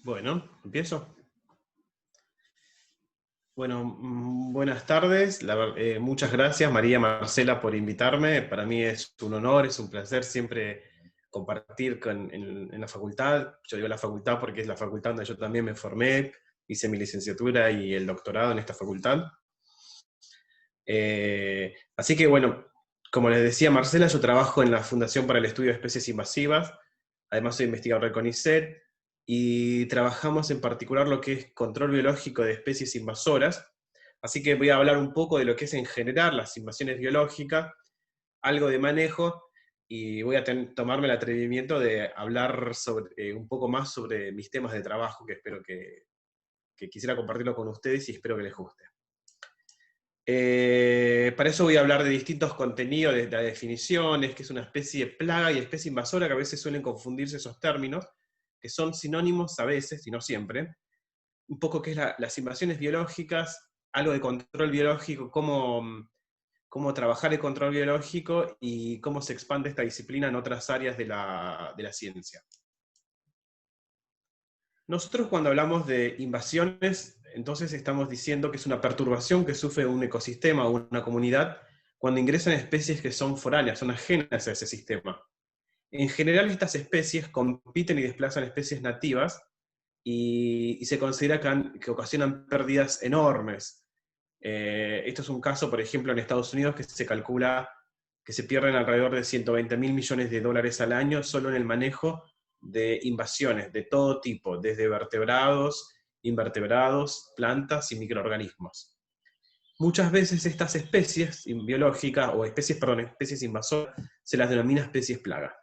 Bueno, empiezo. Bueno, buenas tardes. Muchas gracias, María Marcela, por invitarme. Para mí es un honor, es un placer siempre compartir en la facultad. Yo digo la facultad porque es la facultad donde yo también me formé, hice mi licenciatura y el doctorado en esta facultad. Así que bueno, como les decía Marcela, yo trabajo en la Fundación para el Estudio de Especies Invasivas. Además soy investigador del CONICET, y trabajamos en particular lo que es control biológico de especies invasoras. Así que voy a hablar un poco de lo que es en general las invasiones biológicas, algo de manejo, y voy a tomarme el atrevimiento de hablar un poco más sobre mis temas de trabajo, que espero que quisiera compartirlo con ustedes y espero que les guste. Para eso voy a hablar de distintos contenidos, de definiciones, que es una especie de plaga y especie invasora, que a veces suelen confundirse esos términos, que son sinónimos a veces, y no siempre. Un poco qué es las invasiones biológicas, algo de control biológico, cómo trabajar el control biológico y cómo se expande esta disciplina en otras áreas de la ciencia. Nosotros cuando hablamos de invasiones, entonces estamos diciendo que es una perturbación que sufre un ecosistema o una comunidad cuando ingresan especies que son foráneas, son ajenas a ese sistema. En general estas especies compiten y desplazan especies nativas y se considera que ocasionan pérdidas enormes. Esto es un caso, por ejemplo, en Estados Unidos, que se calcula que se pierden alrededor de 120.000 millones de dólares al año solo en el manejo de invasiones de todo tipo, desde vertebrados, invertebrados, plantas y microorganismos. Muchas veces estas especies biológicas, o especies invasoras, se las denomina especies plaga.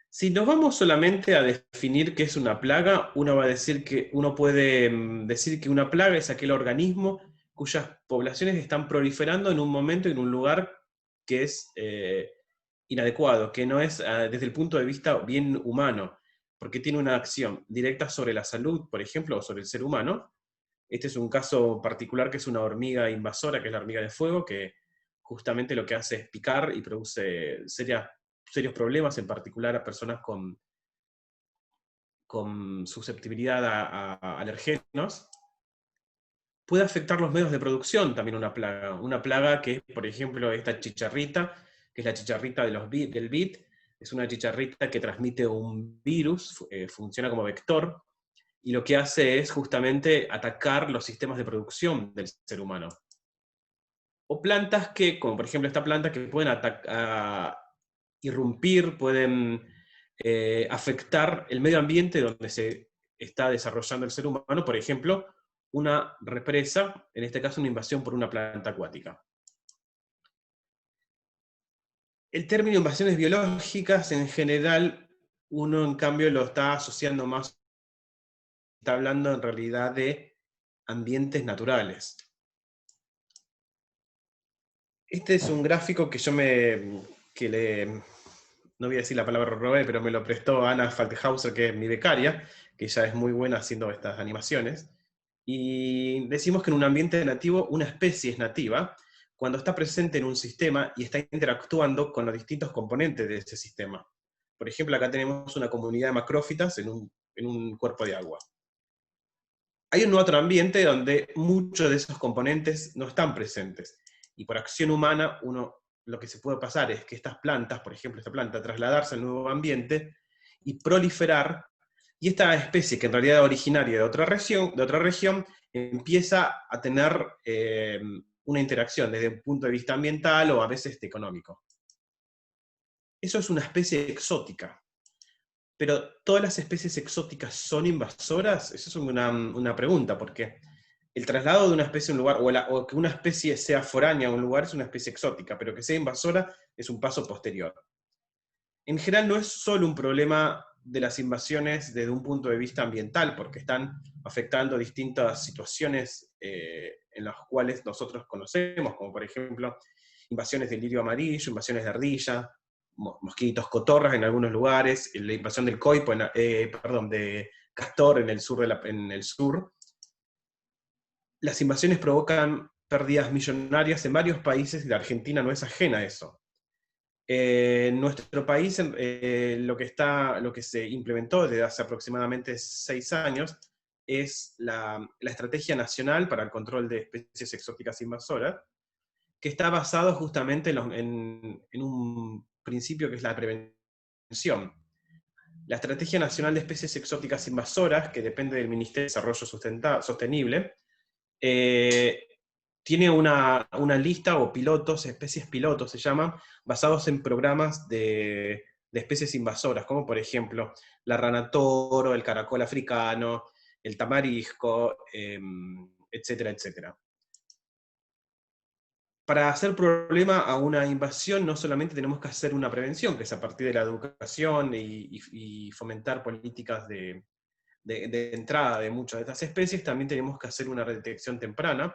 Si nos vamos solamente a definir qué es una plaga, uno puede decir que una plaga es aquel organismo cuyas poblaciones están proliferando en un momento y en un lugar que es inadecuado, que no es desde el punto de vista bien humano, porque tiene una acción directa sobre la salud, por ejemplo, o sobre el ser humano. Este es un caso particular que es una hormiga invasora, que es la hormiga de fuego, que justamente lo que hace es picar y produce serios problemas, en particular a personas con susceptibilidad a alergenos. Puede afectar los medios de producción también una plaga que es, por ejemplo, esta chicharrita, que es la chicharrita del vid, es una chicharrita que transmite un virus, funciona como vector, y lo que hace es justamente atacar los sistemas de producción del ser humano. O plantas que, como por ejemplo esta planta, que pueden irrumpir, pueden afectar el medio ambiente donde se está desarrollando el ser humano, por ejemplo, una represa, en este caso una invasión por una planta acuática. El término invasiones biológicas, en general, uno en cambio lo está asociando más, está hablando en realidad de ambientes naturales. Este es un gráfico que no voy a decir la palabra robé, pero me lo prestó Ana Falkhauser, que es mi becaria, que ella es muy buena haciendo estas animaciones. Y decimos que en un ambiente nativo, una especie es nativa cuando está presente en un sistema y está interactuando con los distintos componentes de ese sistema. Por ejemplo, acá tenemos una comunidad de macrófitas en un cuerpo de agua. Hay un otro ambiente donde muchos de esos componentes no están presentes. Y por acción humana, lo que se puede pasar es que estas plantas, por ejemplo esta planta, trasladarse al nuevo ambiente y proliferar, y esta especie, que en realidad es originaria de otra región empieza a tener una interacción desde un punto de vista ambiental o a veces económico. Eso es una especie exótica. Pero ¿todas las especies exóticas son invasoras? Esa es una pregunta, porque el traslado de una especie a un lugar, o que una especie sea foránea a un lugar, es una especie exótica, pero que sea invasora es un paso posterior. En general no es solo un problema de las invasiones desde un punto de vista ambiental, porque están afectando distintas situaciones en las cuales nosotros conocemos, como por ejemplo invasiones del lirio amarillo, invasiones de ardilla, mosquitos, cotorras en algunos lugares, la invasión del coipo, de castor en el sur. Las invasiones provocan pérdidas millonarias en varios países y la Argentina no es ajena a eso. En nuestro país, lo que se implementó desde hace aproximadamente 6 años es la Estrategia Nacional para el Control de Especies Exóticas Invasoras, que está basado justamente en un principio que es la prevención. La Estrategia Nacional de Especies Exóticas Invasoras, que depende del Ministerio de Desarrollo Sostenible, eh, tiene una lista o pilotos, especies pilotos se llaman, basados en programas de especies invasoras, como por ejemplo la rana toro, el caracol africano, el tamarisco, etcétera, etcétera. Para hacer problema a una invasión no solamente tenemos que hacer una prevención, que es a partir de la educación y fomentar políticas de entrada de muchas de estas especies, también tenemos que hacer una detección temprana.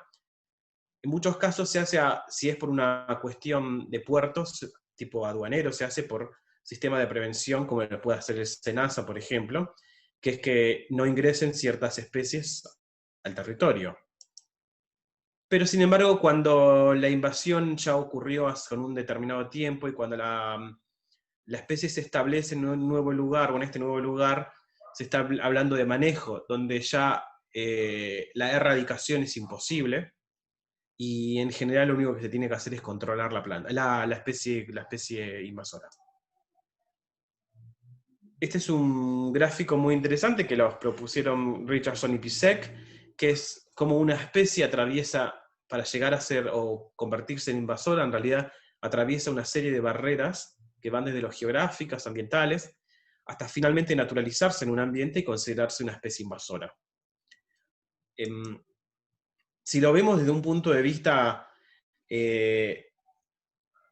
En muchos casos se hace, si es por una cuestión de puertos, tipo aduanero, se hace por sistema de prevención, como lo puede hacer el SENASA, por ejemplo, que es que no ingresen ciertas especies al territorio. Pero sin embargo, cuando la invasión ya ocurrió con un determinado tiempo y cuando la especie se establece en un nuevo lugar, o en este nuevo lugar, se está hablando de manejo, donde ya la erradicación es imposible, y en general lo único que se tiene que hacer es controlar la planta, la especie invasora. Este es un gráfico muy interesante que los propusieron Richardson y Pisek, que es como una especie atraviesa, para llegar a ser o convertirse en invasora, en realidad atraviesa una serie de barreras que van desde lo geográficas, ambientales, hasta finalmente naturalizarse en un ambiente y considerarse una especie invasora. Si lo vemos desde un punto de vista,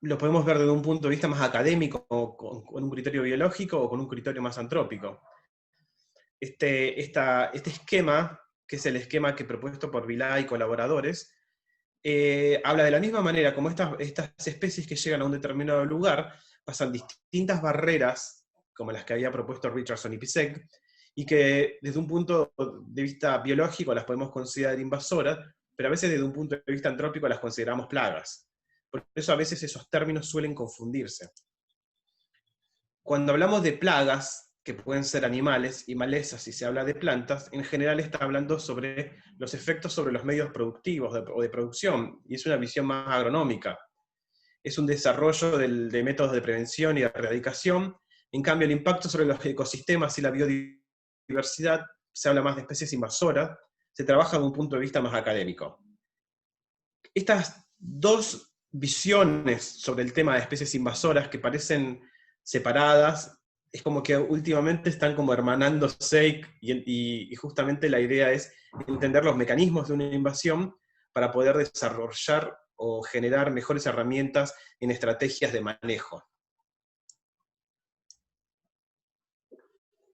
lo podemos ver desde un punto de vista más académico, con un criterio biológico o con un criterio más antrópico. Este esquema, que es el esquema que propuesto por Vilá y colaboradores, habla de la misma manera como estas especies que llegan a un determinado lugar pasan distintas barreras, como las que había propuesto Richardson y Pisek, y que desde un punto de vista biológico las podemos considerar invasoras, pero a veces desde un punto de vista antrópico las consideramos plagas. Por eso a veces esos términos suelen confundirse. Cuando hablamos de plagas, que pueden ser animales, y malezas si se habla de plantas, en general está hablando sobre los efectos sobre los medios productivos o de producción, y es una visión más agronómica. Es un desarrollo de métodos de prevención y de erradicación. En cambio, el impacto sobre los ecosistemas y la biodiversidad, se habla más de especies invasoras, se trabaja desde un punto de vista más académico. Estas dos visiones sobre el tema de especies invasoras que parecen separadas, es como que últimamente están como hermanándose, y justamente la idea es entender los mecanismos de una invasión para poder desarrollar o generar mejores herramientas en estrategias de manejo.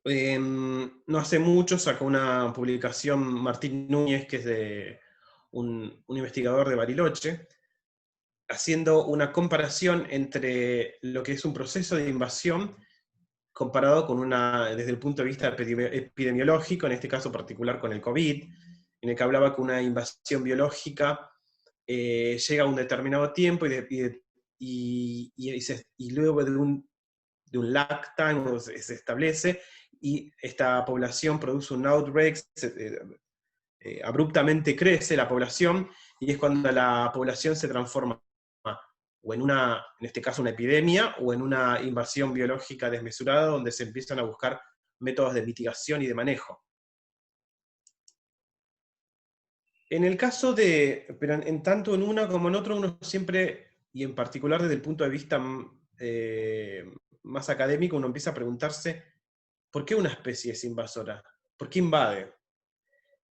No hace mucho sacó una publicación Martín Núñez, que es de un investigador de Bariloche, haciendo una comparación entre lo que es un proceso de invasión comparado con desde el punto de vista epidemiológico, en este caso particular con el COVID, en el que hablaba que una invasión biológica llega a un determinado tiempo y luego de un lag time se establece, y esta población produce un outbreak, abruptamente crece la población, y es cuando la población se transforma o en en este caso una epidemia, o en una invasión biológica desmesurada, donde se empiezan a buscar métodos de mitigación y de manejo. En el caso pero en tanto en una como en otra, uno siempre, y en particular desde el punto de vista más académico, uno empieza a preguntarse, ¿por qué una especie es invasora? ¿Por qué invade?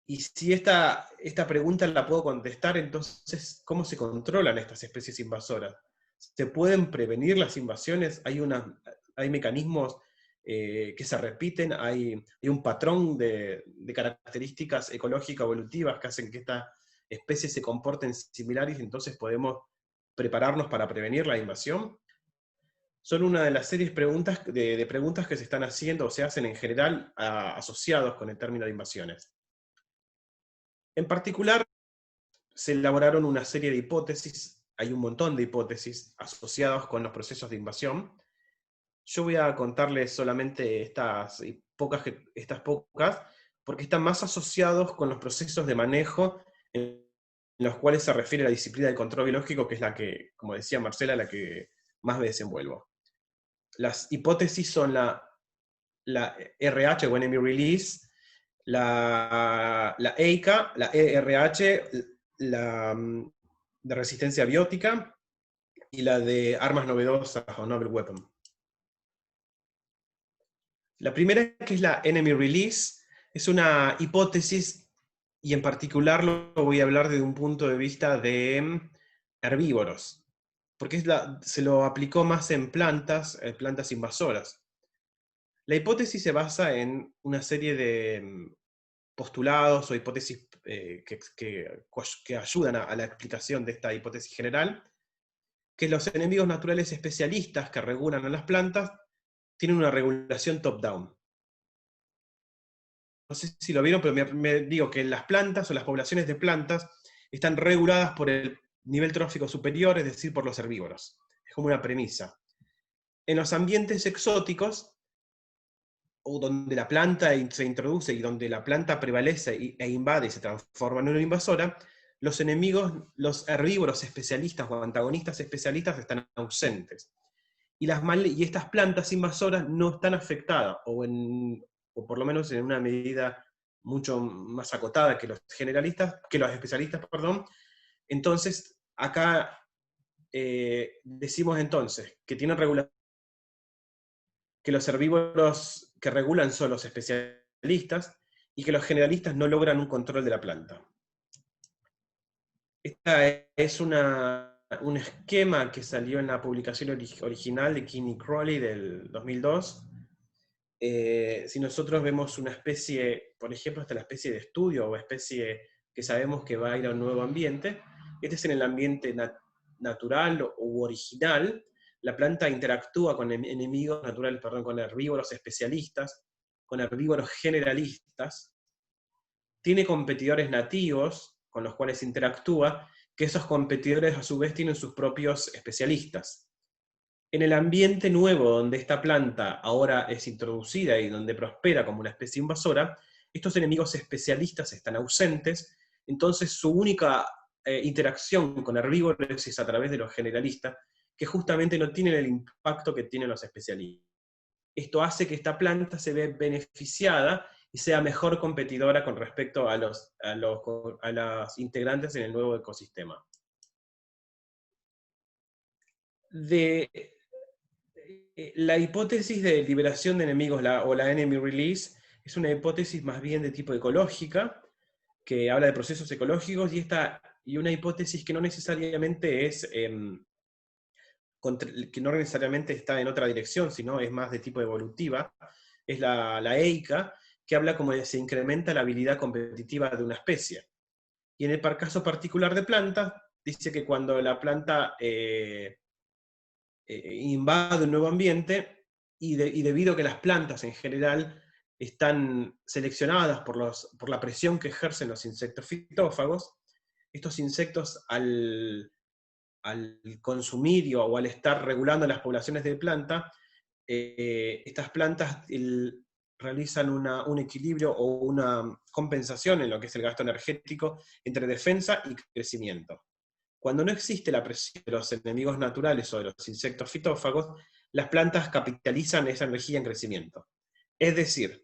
Y si esta pregunta la puedo contestar, entonces, ¿cómo se controlan estas especies invasoras? ¿Se pueden prevenir las invasiones? ¿Hay mecanismos que se repiten? ¿Hay un patrón de características ecológicas evolutivas que hacen que estas especies se comporten similares, y entonces podemos prepararnos para prevenir la invasión? Son una de las series de preguntas que se están haciendo o se hacen en general asociados con el término de invasiones. En particular, se elaboraron una serie de hipótesis hay un montón de hipótesis asociadas con los procesos de invasión. Yo voy a contarles solamente estas pocas, porque están más asociados con los procesos de manejo en los cuales se refiere la disciplina del control biológico, que es la que, como decía Marcela, la que más me desenvuelvo. Las hipótesis son la RH o enemy release, la EICA, la ERH, la de resistencia biótica y la de armas novedosas o novel weapon. La primera, que es la enemy release, es una hipótesis, y en particular lo voy a hablar desde un punto de vista de herbívoros, porque se lo aplicó más en plantas invasoras. La hipótesis se basa en una serie de postulados o hipótesis que ayudan a la explicación de esta hipótesis general, que los enemigos naturales especialistas que regulan a las plantas tienen una regulación top-down. No sé si lo vieron, pero me digo que las plantas o las poblaciones de plantas están reguladas por el nivel trófico superior, es decir, por los herbívoros. Es como una premisa. En los ambientes exóticos, o donde la planta se introduce y donde la planta prevalece e invade y se transforma en una invasora, los herbívoros especialistas o antagonistas especialistas están ausentes. Y estas plantas invasoras no están afectadas, o por lo menos en una medida mucho más acotada que los especialistas, perdón. Entonces, acá decimos entonces que tienen regulación, que los herbívoros que regulan son los especialistas, y que los generalistas no logran un control de la planta. Esta es un esquema que salió en la publicación original de King y Crowley del 2002. Si nosotros vemos una especie, por ejemplo, esta es la especie de estudio o especie que sabemos que va a ir a un nuevo ambiente, este es en el ambiente natural u original. La planta interactúa con enemigos naturales, perdón, con herbívoros especialistas, con herbívoros generalistas, tiene competidores nativos con los cuales interactúa, que esos competidores a su vez tienen sus propios especialistas. En el ambiente nuevo donde esta planta ahora es introducida y donde prospera como una especie invasora, estos enemigos especialistas están ausentes, entonces su única interacción con herbívoros es a través de los generalistas, que justamente no tienen el impacto que tienen los especialistas. Esto hace que esta planta se vea beneficiada y sea mejor competidora con respecto a los integrantes en el nuevo ecosistema. La hipótesis de liberación de enemigos, o la enemy release, es una hipótesis más bien de tipo ecológica, que habla de procesos ecológicos, y una hipótesis que no necesariamente está en otra dirección, sino es más de tipo evolutiva, es la EICA, que habla como de se incrementa la habilidad competitiva de una especie. Y en el caso particular de plantas, dice que cuando la planta invade un nuevo ambiente, y debido a que las plantas en general están seleccionadas por la presión que ejercen los insectos fitófagos, estos insectos al consumir o al estar regulando las poblaciones de planta, estas plantas realizan un equilibrio o una compensación en lo que es el gasto energético entre defensa y crecimiento. Cuando no existe la presión de los enemigos naturales o de los insectos fitófagos, las plantas capitalizan esa energía en crecimiento. Es decir,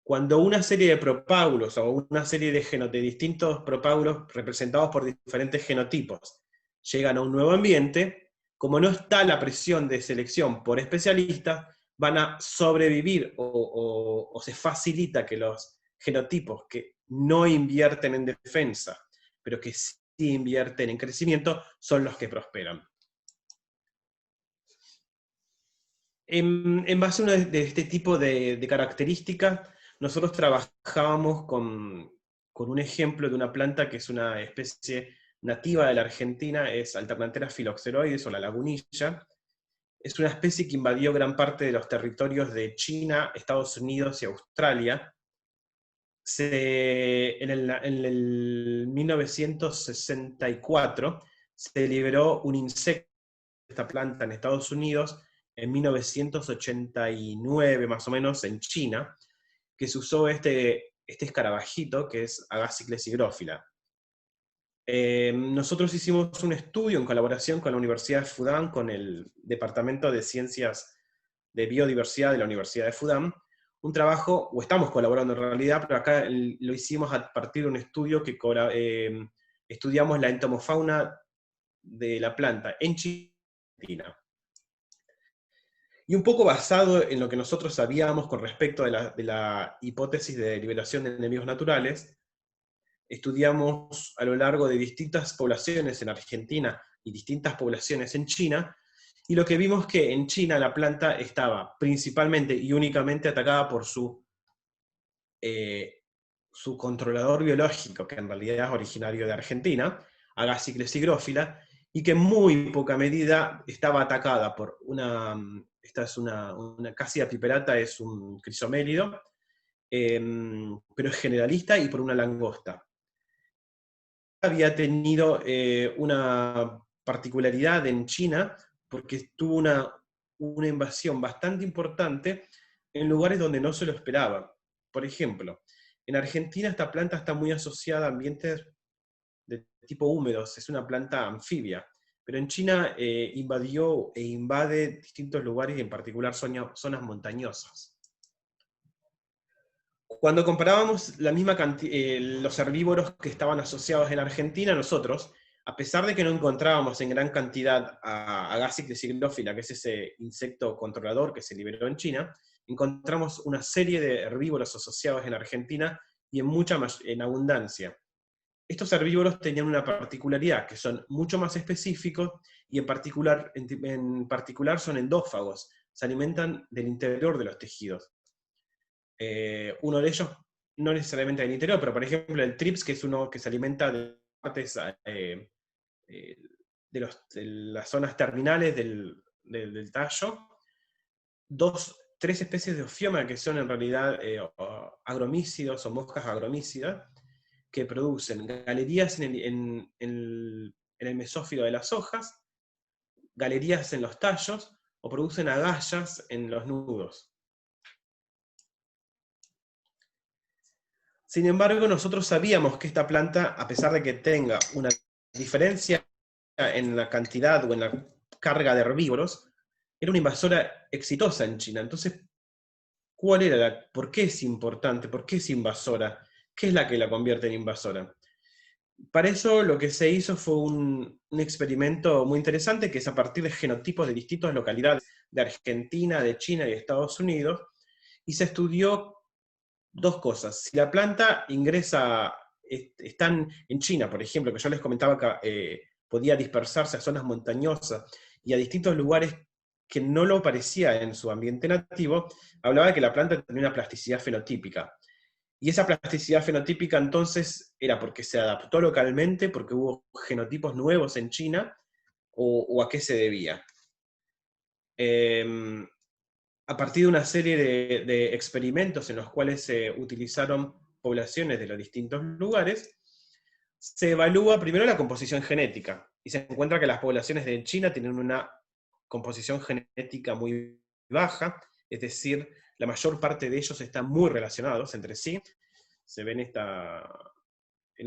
cuando una serie de propágulos o una serie de distintos propágulos representados por diferentes genotipos llegan a un nuevo ambiente, como no está la presión de selección por especialistas, van a sobrevivir o se facilita que los genotipos que no invierten en defensa, pero que sí invierten en crecimiento, son los que prosperan. En base a de este tipo de características, nosotros trabajábamos con un ejemplo de una planta que es una especie nativa de la Argentina, es Alternanthera phylloxeroides o la lagunilla. Es una especie que invadió gran parte de los territorios de China, Estados Unidos y Australia. En el 1964 se liberó un insecto de esta planta en Estados Unidos en 1989, más o menos, en China, que se usó este escarabajito, que es Agathocles higrófila. Nosotros hicimos un estudio en colaboración con la Universidad de Fudan, con el Departamento de Ciencias de Biodiversidad de la Universidad de Fudan, un trabajo, o estamos colaborando en realidad, pero acá lo hicimos a partir de un estudio que estudiamos la entomofauna de la planta en China. Y un poco basado en lo que nosotros sabíamos con respecto de la hipótesis de liberación de enemigos naturales, estudiamos a lo largo de distintas poblaciones en Argentina y distintas poblaciones en China, y lo que vimos es que en China la planta estaba principalmente y únicamente atacada por su controlador biológico, que en realidad es originario de Argentina, Agathocles higrófila, y que en muy poca medida estaba atacada por esta es una Cassia piperata, es un crisomélido, pero es generalista, y por una langosta. Había tenido una particularidad en China, porque tuvo una invasión bastante importante en lugares donde no se lo esperaba. Por ejemplo, en Argentina esta planta está muy asociada a ambientes de tipo húmedos, es una planta anfibia, pero en China invadió e invade distintos lugares, y en particular zonas montañosas. Cuando comparábamos los herbívoros que estaban asociados en Argentina, nosotros, a pesar de que no encontrábamos en gran cantidad a Agathocles higrófila, que es ese insecto controlador que se liberó en China, encontramos una serie de herbívoros asociados en Argentina y en abundancia. Estos herbívoros tenían una particularidad, que son mucho más específicos, y en particular son endófagos, se alimentan del interior de los tejidos. Uno de ellos, no necesariamente del interior, pero por ejemplo el trips, que es uno que se alimenta de partes de las zonas terminales del tallo. Tres especies de Ophioma, que son en realidad agromícidos o moscas agromícidas, que producen galerías en el mesófilo de las hojas, galerías en los tallos, o producen agallas en los nudos. Sin embargo, nosotros sabíamos que esta planta, a pesar de que tenga una diferencia en la cantidad o en la carga de herbívoros, era una invasora exitosa en China. Entonces, ¿por qué es importante? ¿Por qué es invasora? ¿Qué es la que la convierte en invasora? Para eso lo que se hizo fue un experimento muy interesante, que es a partir de genotipos de distintas localidades de Argentina, de China y de Estados Unidos, y se estudió dos cosas. Si la planta están en China, por ejemplo, que yo les comentaba que podía dispersarse a zonas montañosas y a distintos lugares que no lo parecía en su ambiente nativo, hablaba de que la planta tenía una plasticidad fenotípica. Y esa plasticidad fenotípica entonces era porque se adaptó localmente, porque hubo genotipos nuevos en China, o a qué se debía. A partir de una serie de experimentos en los cuales se utilizaron poblaciones de los distintos lugares, se evalúa primero la composición genética, y se encuentra que las poblaciones de China tienen una composición genética muy baja, es decir, la mayor parte de ellos están muy relacionados entre sí. Se ve en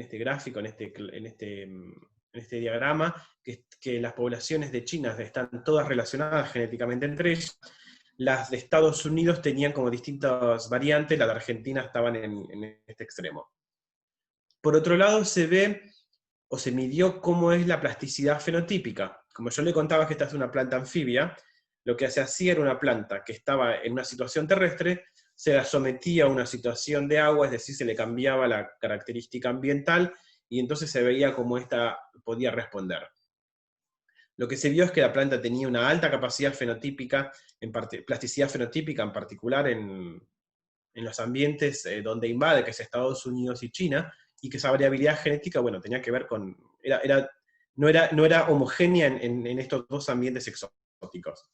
este gráfico, en este diagrama, que las poblaciones de China están todas relacionadas genéticamente entre ellas. Las de Estados Unidos tenían como distintas variantes, las de Argentina estaban en este extremo. Por otro lado, se ve, o se midió, cómo es la plasticidad fenotípica. Como yo le contaba que esta es una planta anfibia, lo que se hacía era una planta que estaba en una situación terrestre, se la sometía a una situación de agua, es decir, se le cambiaba la característica ambiental, y entonces se veía cómo esta podía responder. Lo que se vio es que la planta tenía una alta capacidad fenotípica, plasticidad fenotípica, en particular en los ambientes donde invade, que es Estados Unidos y China, y que esa variabilidad genética, bueno, tenía que ver con, no era homogénea en estos dos ambientes exóticos.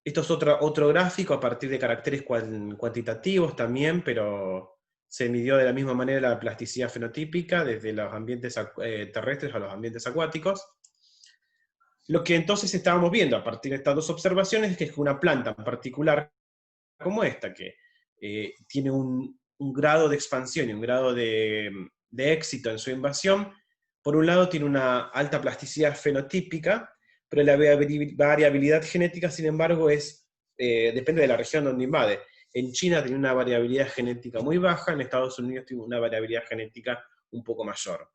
Esto es otro gráfico a partir de caracteres cuantitativos también, pero se midió de la misma manera la plasticidad fenotípica, desde los ambientes terrestres a los ambientes acuáticos. Lo que entonces estábamos viendo a partir de estas dos observaciones es que una planta en particular como esta, que tiene un grado de expansión y un grado de éxito en su invasión, por un lado tiene una alta plasticidad fenotípica, pero la variabilidad genética, sin embargo, depende de la región donde invade. En China tiene una variabilidad genética muy baja, en Estados Unidos tiene una variabilidad genética un poco mayor.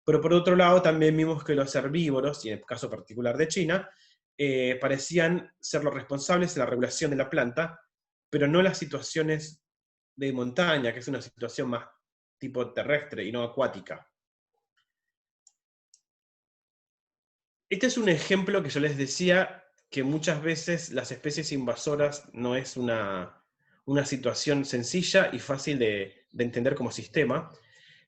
Pero por otro lado también vimos que los herbívoros, y en el caso particular de China, parecían ser los responsables de la regulación de la planta, pero no las situaciones de montaña, que es una situación más tipo terrestre y no acuática. Este es un ejemplo que yo les decía que muchas veces las especies invasoras no es una situación sencilla y fácil de entender como sistema,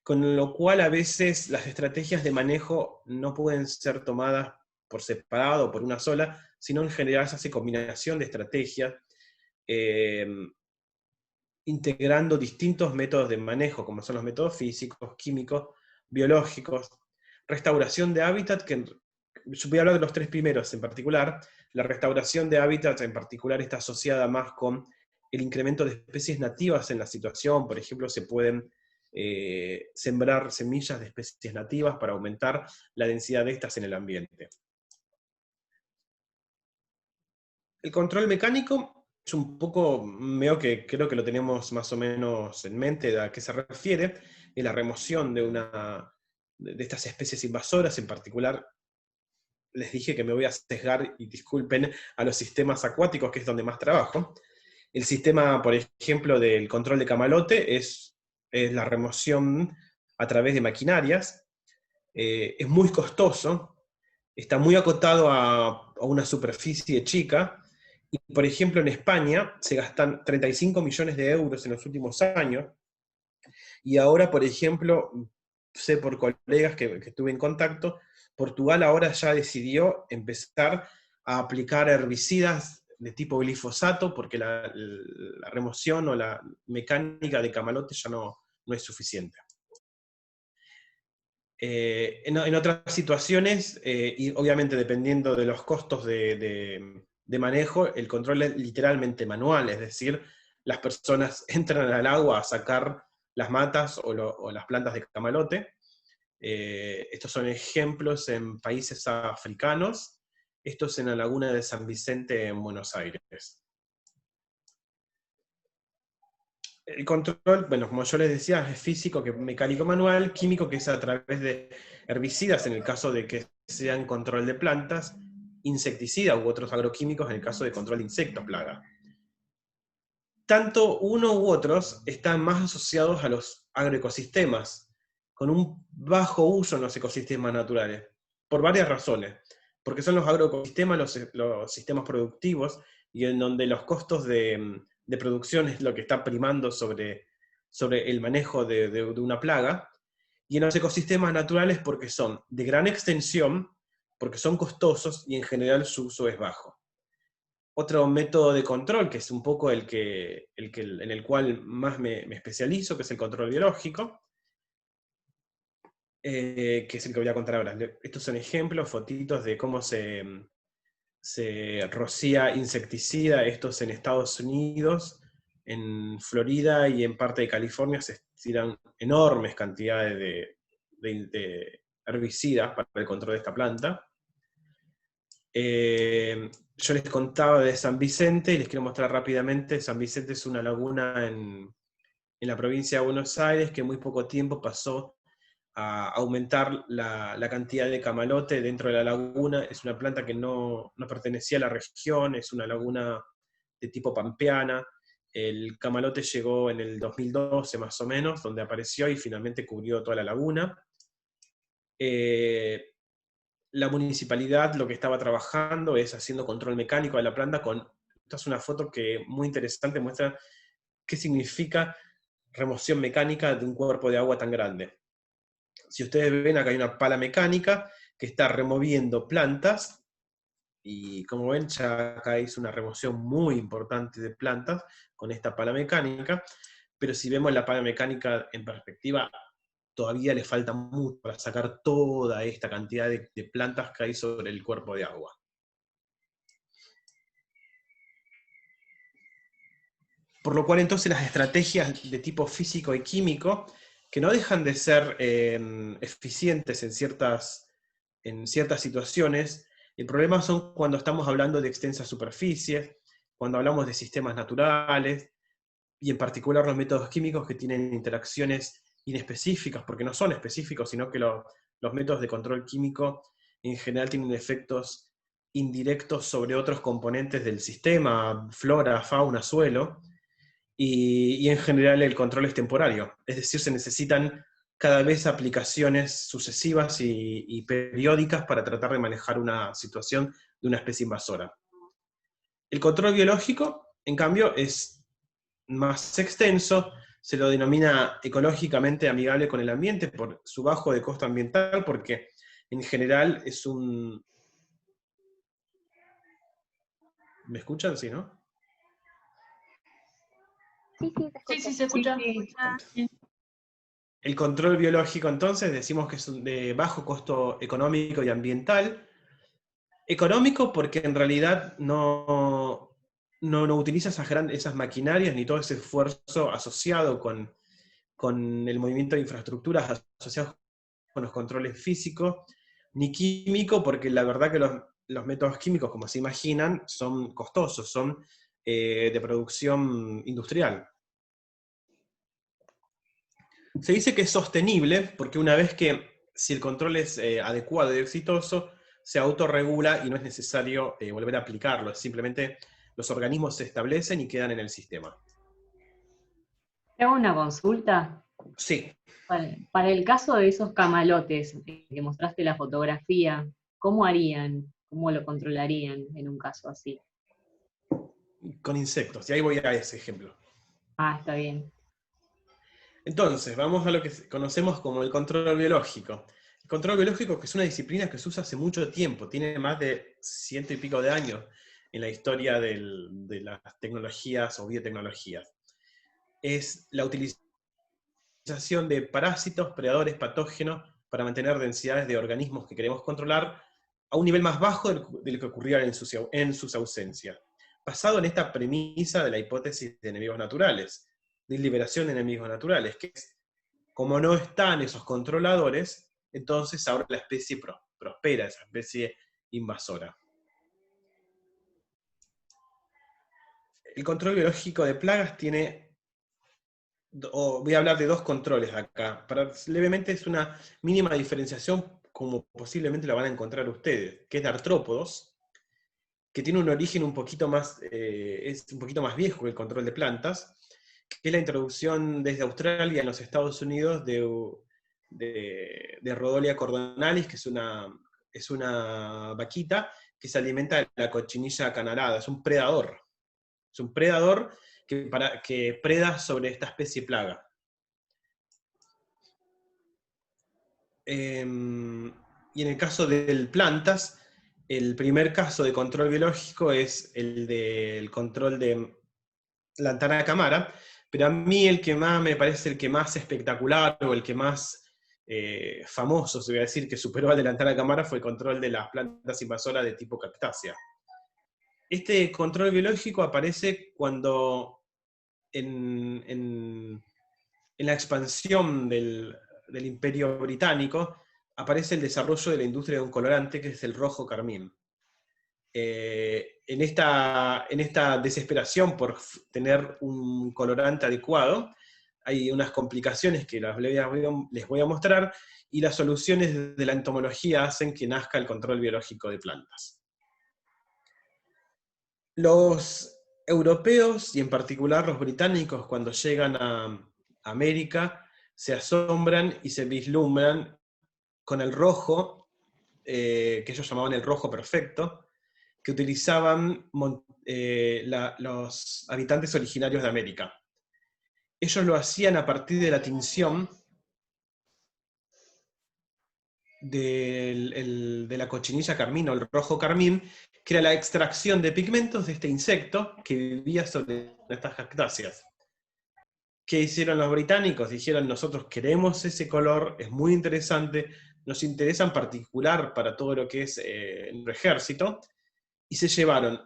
con lo cual a veces las estrategias de manejo no pueden ser tomadas por separado o por una sola, sino en general se hace combinación de estrategias, integrando distintos métodos de manejo, como son los métodos físicos, químicos, biológicos, restauración de hábitat, que yo voy a hablar de los tres primeros en particular. La restauración de hábitat en particular está asociada más con el incremento de especies nativas en la situación. Por ejemplo, se pueden sembrar semillas de especies nativas para aumentar la densidad de estas en el ambiente. El control mecánico es un poco, veo que creo que lo tenemos más o menos en mente de a qué se refiere, es la remoción de estas especies invasoras. En particular, les dije que me voy a sesgar, y disculpen, a los sistemas acuáticos, que es donde más trabajo. El sistema, por ejemplo, del control de camalote es la remoción a través de maquinarias. Es muy costoso, está muy acotado a una superficie chica, y por ejemplo en España se gastan 35 millones de euros en los últimos años, y ahora, por ejemplo, sé por colegas que estuve en contacto, Portugal ahora ya decidió empezar a aplicar herbicidas de tipo glifosato, porque la remoción o la mecánica de camalote ya no es suficiente. En otras situaciones, y obviamente dependiendo de los costos de manejo, el control es literalmente manual, es decir, las personas entran al agua a sacar las matas o las plantas de camalote. Estos son ejemplos en países africanos, estos en la laguna de San Vicente en Buenos Aires. El control, bueno, como yo les decía, es físico, que mecánico manual, químico, que es a través de herbicidas en el caso de que sean control de plantas, insecticida u otros agroquímicos en el caso de control de insectos, plaga. Tanto uno u otros están más asociados a los agroecosistemas, con un bajo uso en los ecosistemas naturales, por varias razones. Porque son los agroecosistemas los sistemas productivos, y en donde los costos de producción es lo que está primando sobre el manejo de una plaga, y en los ecosistemas naturales porque son de gran extensión, porque son costosos y en general su uso es bajo. Otro método de control, que es un poco en el cual más me especializo, que es el control biológico, que es el que voy a contar ahora. Estos son ejemplos, fotitos de cómo se rocía insecticida. Estos en Estados Unidos, en Florida y en parte de California se tiran enormes cantidades de herbicidas para el control de esta planta. Yo les contaba de San Vicente y les quiero mostrar rápidamente. San Vicente es una laguna en la provincia de Buenos Aires que en muy poco tiempo pasó a aumentar la cantidad de camalote dentro de la laguna. Es una planta que no pertenecía a la región, es una laguna de tipo pampeana. El camalote llegó en el 2012 más o menos, donde apareció y finalmente cubrió toda la laguna. La municipalidad lo que estaba trabajando es haciendo control mecánico de la planta esta es una foto que muy interesante, muestra qué significa remoción mecánica de un cuerpo de agua tan grande. Si ustedes ven, acá hay una pala mecánica que está removiendo plantas, y como ven, ya acá hizo una remoción muy importante de plantas con esta pala mecánica, pero si vemos la plaga mecánica en perspectiva, todavía le falta mucho para sacar toda esta cantidad de plantas que hay sobre el cuerpo de agua. Por lo cual entonces las estrategias de tipo físico y químico, que no dejan de ser eficientes en ciertas situaciones, el problema son cuando estamos hablando de extensas superficies, cuando hablamos de sistemas naturales, y en particular los métodos químicos que tienen interacciones inespecíficas, porque no son específicos, sino que los métodos de control químico en general tienen efectos indirectos sobre otros componentes del sistema, flora, fauna, suelo, y en general el control es temporario, es decir, se necesitan cada vez aplicaciones sucesivas y periódicas para tratar de manejar una situación de una especie invasora. El control biológico, en cambio, es más extenso, se lo denomina ecológicamente amigable con el ambiente por su bajo de costo ambiental, porque en general es un... ¿Me escuchan? Sí, ¿no? Sí, sí, se escucha. Sí, sí, se escucha. Sí. El control biológico, entonces, decimos que es de bajo costo económico y ambiental. Económico porque en realidad no utiliza esas maquinarias ni todo ese esfuerzo asociado con el movimiento de infraestructuras asociados con los controles físicos, ni químico, porque la verdad que los métodos químicos, como se imaginan, son costosos, son de producción industrial. Se dice que es sostenible, porque una vez que, si el control es adecuado y exitoso, se autorregula y no es necesario volver a aplicarlo, simplemente los organismos se establecen y quedan en el sistema. ¿Te hago una consulta? Sí. Para el caso de esos camalotes que mostraste la fotografía, ¿cómo harían? ¿Cómo lo controlarían en un caso así? Con insectos, y ahí voy a ese ejemplo. Ah, está bien. Entonces, vamos a lo que conocemos como el control biológico. El control biológico, que es una disciplina que se usa hace mucho tiempo, tiene más de 100 y pico de años en la historia de las tecnologías o biotecnologías. Es la utilización de parásitos, predadores, patógenos, para mantener densidades de organismos que queremos controlar a un nivel más bajo de lo que ocurría en sus ausencias. Basado en esta premisa de la hipótesis de enemigos naturales, de liberación de enemigos naturales, que es, como no están esos controladores, entonces ahora la especie prospera, esa especie invasora. El control biológico de plagas tiene, voy a hablar de dos controles acá, levemente es una mínima diferenciación como posiblemente la van a encontrar ustedes, que es de artrópodos, que tiene un origen un poquito más, es un poquito más viejo que el control de plantas, que es la introducción desde Australia en los Estados Unidos de Rhodolia cordonalis, que es una vaquita que se alimenta de la cochinilla canarada, es un predador. Es un predador que preda sobre esta especie plaga. Y en el caso de plantas, el primer caso de control biológico es el del control de Lantana camara, pero a mí el que más me parece el que más espectacular o el que más famoso, se voy a decir, que superó al de Lantana camara fue el control de las plantas invasoras de tipo cactácea. Este control biológico aparece cuando en la expansión del Imperio Británico aparece el desarrollo de la industria de un colorante que es el rojo carmín. En esta desesperación por tener un colorante adecuado, hay unas complicaciones que les voy a mostrar, y las soluciones de la entomología hacen que nazca el control biológico de plantas. Los europeos, y en particular los británicos, cuando llegan a América, se asombran y se vislumbran con el rojo, que ellos llamaban el rojo perfecto, que utilizaban los habitantes originarios de América. Ellos lo hacían a partir de la tinción de la cochinilla carmín o el rojo carmín, que era la extracción de pigmentos de este insecto que vivía sobre estas cactáceas. ¿Qué hicieron los británicos? Dijeron, nosotros queremos ese color, es muy interesante, nos interesa en particular para todo lo que es el ejército, y se llevaron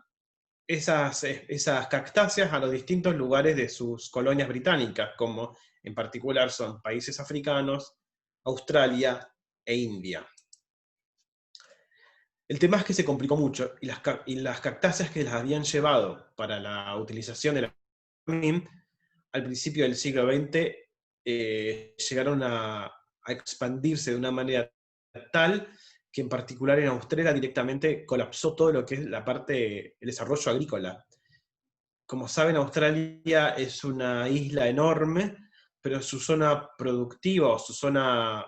esas cactáceas a los distintos lugares de sus colonias británicas, como en particular son países africanos, Australia e India. El tema es que se complicó mucho, y las cactáceas que las habían llevado para la utilización de la carmín, al principio del siglo XX, llegaron a expandirse de una manera tal que en particular en Australia directamente colapsó todo lo que es la parte, el desarrollo agrícola. Como saben, Australia es una isla enorme, pero su zona productiva o su zona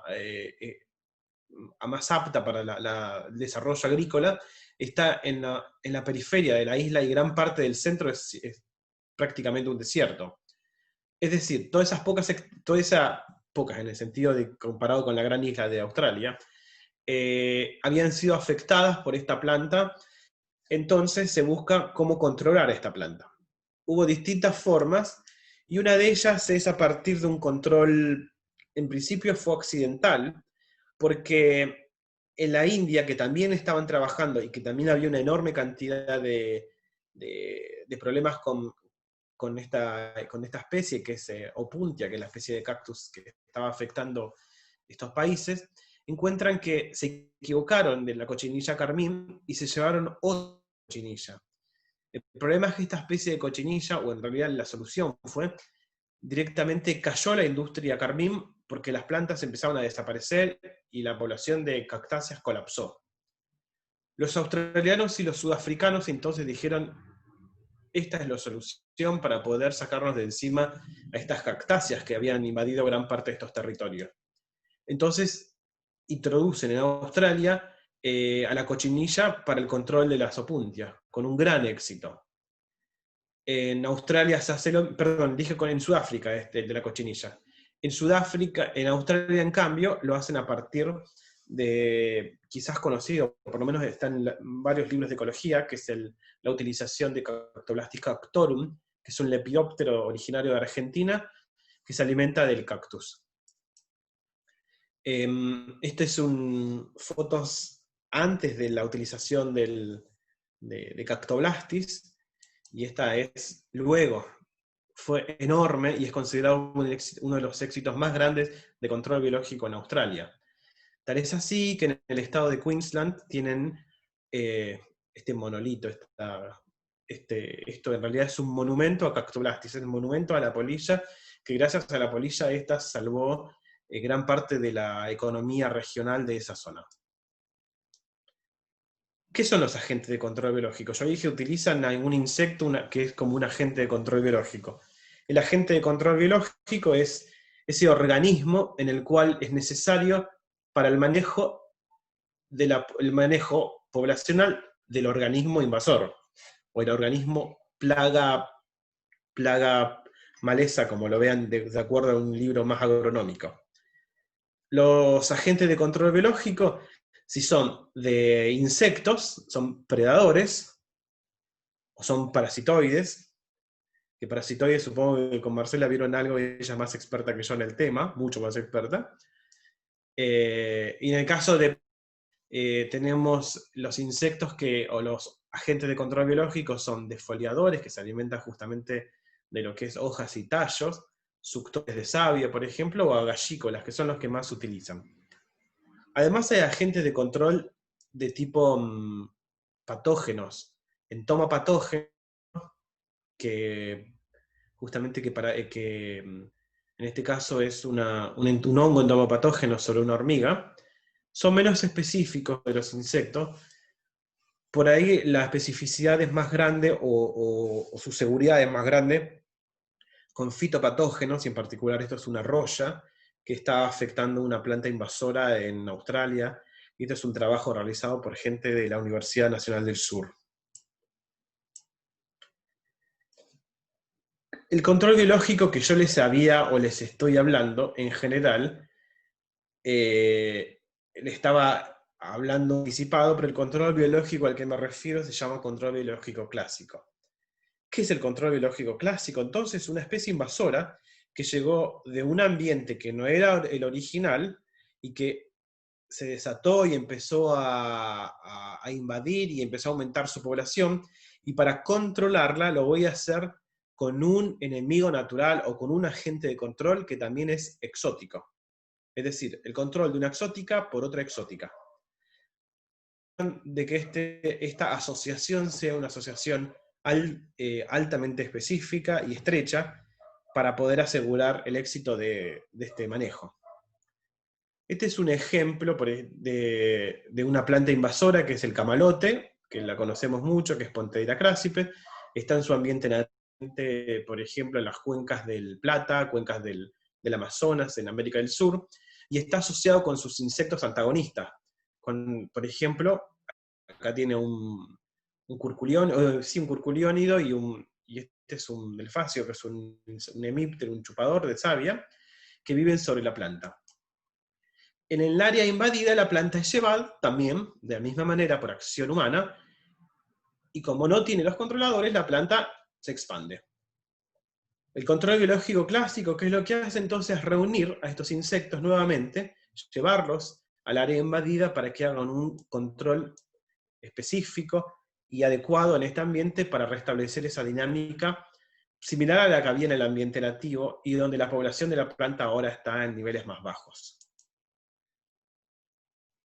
más apta para el desarrollo agrícola está en la periferia de la isla, y gran parte del centro es prácticamente un desierto. Es decir, todas esas pocas en el sentido de comparado con la gran isla de Australia, habían sido afectadas por esta planta. Entonces se busca cómo controlar esta planta. Hubo distintas formas, y una de ellas es a partir de un control, en principio fue occidental, porque en la India, que también estaban trabajando y que también había una enorme cantidad de problemas con esta especie, que es Opuntia, que es la especie de cactus que estaba afectando estos países, encuentran que se equivocaron de la cochinilla carmín y se llevaron otra cochinilla. El problema es que esta especie de cochinilla, o en realidad la solución fue, directamente cayó la industria carmín porque las plantas empezaron a desaparecer y la población de cactáceas colapsó. Los australianos y los sudafricanos entonces dijeron, esta es la solución para poder sacarnos de encima a estas cactáceas que habían invadido gran parte de estos territorios. Entonces introducen en Australia a la cochinilla para el control de las opuntias, con un gran éxito. En Australia se hace en Sudáfrica de la cochinilla. En Australia, en cambio, lo hacen a partir de, quizás conocido, por lo menos está en varios libros de ecología, que es la utilización de Cactoblastis cactorum, que es un lepidóptero originario de Argentina, que se alimenta del cactus. Este es fotos antes de la utilización de Cactoblastis, y esta es luego. Fue enorme y es considerado uno de los éxitos más grandes de control biológico en Australia. Tal es así que en el estado de Queensland tienen este monolito, esto en realidad es un monumento a Cactoblastis, es el monumento a la polilla, que gracias a la polilla esta salvó gran parte de la economía regional de esa zona. ¿Qué son los agentes de control biológico? Yo dije, utilizan algún insecto que es como un agente de control biológico. El agente de control biológico es ese organismo en el cual es necesario para el manejo poblacional del organismo invasor, o el organismo plaga maleza, como lo vean de acuerdo a un libro más agronómico. Los agentes de control biológico, si son de insectos, son predadores, o son parasitoides, que parasitoides supongo que con Marcela vieron algo, y ella es más experta que yo en el tema, mucho más experta. Y en el caso de, tenemos los insectos o los agentes de control biológico son defoliadores, que se alimentan justamente de lo que es hojas y tallos, suctores de savia, por ejemplo, o agallícolas, que son los que más se utilizan. Además hay agentes de control de tipo patógenos, entomopatógenos, que justamente que en este caso es un hongo entomopatógeno sobre una hormiga, son menos específicos de los insectos. Por ahí la especificidad es más grande o su seguridad es más grande con fitopatógenos, y en particular esto es una roya que está afectando una planta invasora en Australia, y esto es un trabajo realizado por gente de la Universidad Nacional del Sur. El control biológico que yo les estoy hablando, en general, le estaba hablando anticipado, pero el control biológico al que me refiero se llama control biológico clásico. ¿Qué es el control biológico clásico? Entonces, una especie invasora que llegó de un ambiente que no era el original y que se desató y empezó a invadir y empezó a aumentar su población, y para controlarla lo voy a hacer con un enemigo natural o con un agente de control que también es exótico. Es decir, el control de una exótica por otra exótica. De que esta asociación sea una asociación altamente específica y estrecha para poder asegurar el éxito de este manejo. Este es un ejemplo de una planta invasora que es el camalote, que la conocemos mucho, que es Ponteira crassipe. Está en su ambiente native, por ejemplo, en las cuencas del Plata, cuencas del Amazonas, en América del Sur, y está asociado con sus insectos antagonistas. Por ejemplo, acá tiene un curculiónido y este es un delfacio, que es un hemíptero, un chupador de savia, que viven sobre la planta. En el área invadida la planta es llevada también, de la misma manera, por acción humana, y como no tiene los controladores, la planta se expande. El control biológico clásico, ¿qué es lo que hace entonces? Reunir a estos insectos nuevamente, llevarlos al área invadida para que hagan un control específico y adecuado en este ambiente para restablecer esa dinámica similar a la que había en el ambiente nativo y donde la población de la planta ahora está en niveles más bajos.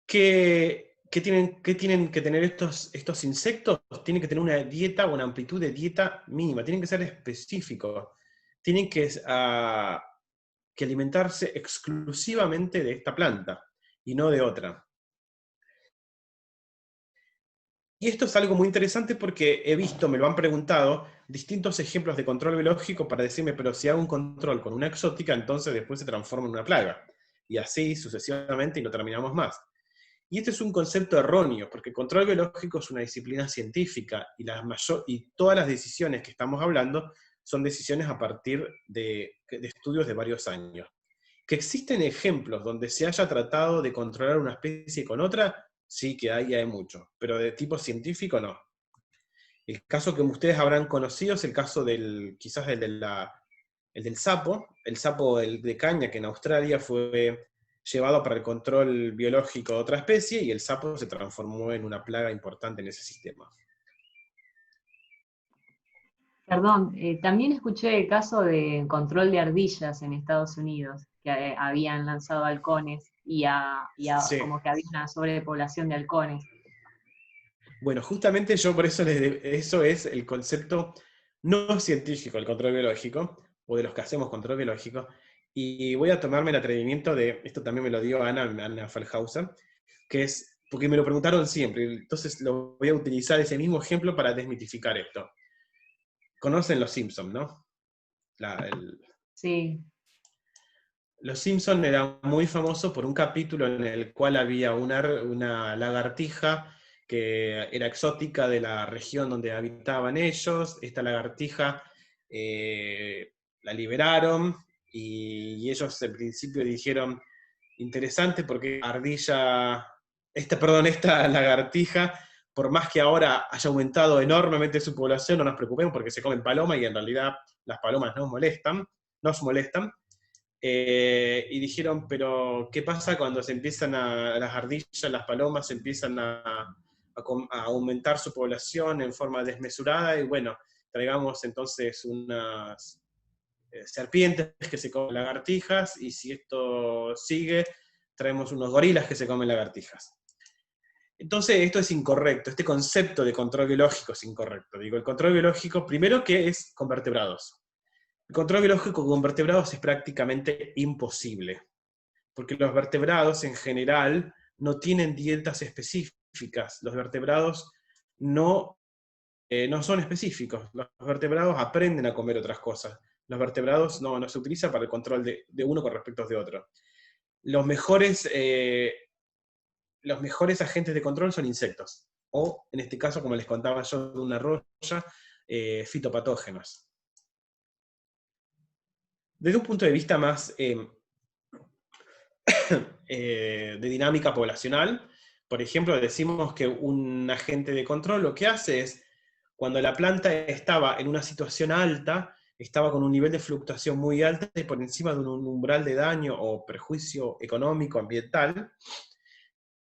¿Qué tienen que tener estos insectos? Tienen que tener una dieta o una amplitud de dieta mínima, tienen que ser específicos, tienen que alimentarse exclusivamente de esta planta y no de otra. Y esto es algo muy interesante porque he visto, me lo han preguntado, distintos ejemplos de control biológico para decirme, pero si hago un control con una exótica, entonces después se transforma en una plaga. Y así sucesivamente y no terminamos más. Y este es un concepto erróneo, porque el control biológico es una disciplina científica y todas las decisiones que estamos hablando son decisiones a partir de estudios de varios años. Que existen ejemplos donde se haya tratado de controlar una especie con otra, sí que hay mucho, pero de tipo científico no. El caso que ustedes habrán conocido es el caso quizás el del sapo, el sapo de caña que en Australia fue llevado para el control biológico de otra especie y el sapo se transformó en una plaga importante en ese sistema. Perdón, también escuché el caso de control de ardillas en Estados Unidos, que habían lanzado halcones Sí. como que había una sobrepoblación de halcones. Bueno, justamente yo por eso eso es el concepto no científico del control biológico, o de los que hacemos control biológico, y voy a tomarme el atrevimiento esto también me lo dio Ana Feldhauser, que es, porque me lo preguntaron siempre, entonces lo voy a utilizar ese mismo ejemplo para desmitificar esto. Conocen Los Simpsons, ¿no? Sí. Los Simpsons era muy famoso por un capítulo en el cual había una lagartija que era exótica de la región donde habitaban ellos. Esta lagartija la liberaron y ellos en principio dijeron, interesante porque esta lagartija, por más que ahora haya aumentado enormemente su población, no nos preocupemos porque se comen palomas y en realidad las palomas nos molestan. Y dijeron, pero ¿qué pasa cuando las ardillas, las palomas empiezan a aumentar su población en forma desmesurada? Y bueno, traigamos entonces unas serpientes que se comen lagartijas, y si esto sigue, traemos unos gorilas que se comen lagartijas. Entonces esto es incorrecto, este concepto de control biológico es incorrecto. Digo, el control biológico, primero que es con vertebrados. El control biológico con vertebrados es prácticamente imposible, porque los vertebrados en general no tienen dietas específicas. Los vertebrados no son específicos. Los vertebrados aprenden a comer otras cosas. Los vertebrados no se utilizan para el control de uno con respecto de otro. Los mejores agentes de control son insectos, o en este caso, como les contaba yo de una roya, fitopatógenos. Desde un punto de vista más de dinámica poblacional, por ejemplo, decimos que un agente de control lo que hace es, cuando la planta estaba en una situación alta, estaba con un nivel de fluctuación muy alto y por encima de un umbral de daño o perjuicio económico, ambiental,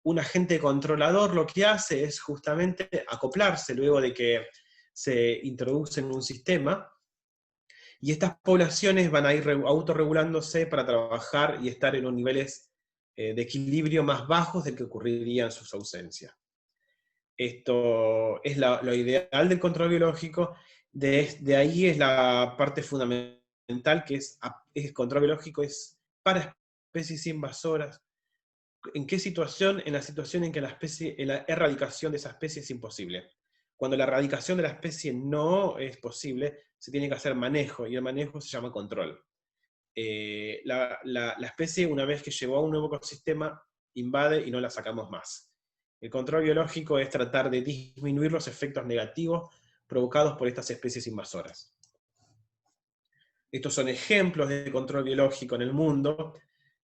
un agente controlador lo que hace es justamente acoplarse luego de que se introduce en un sistema, y estas poblaciones van a ir autorregulándose para trabajar y estar en unos niveles de equilibrio más bajos del que ocurriría en sus ausencias. Esto es lo ideal del control biológico, de ahí es la parte fundamental, que es el control biológico es para especies invasoras. ¿En qué situación? En la situación en que la erradicación de esa especie es imposible. Cuando la erradicación de la especie no es posible, se tiene que hacer manejo, y el manejo se llama control. La especie, una vez que llegó a un nuevo ecosistema, invade y no la sacamos más. El control biológico es tratar de disminuir los efectos negativos provocados por estas especies invasoras. Estos son ejemplos de control biológico en el mundo.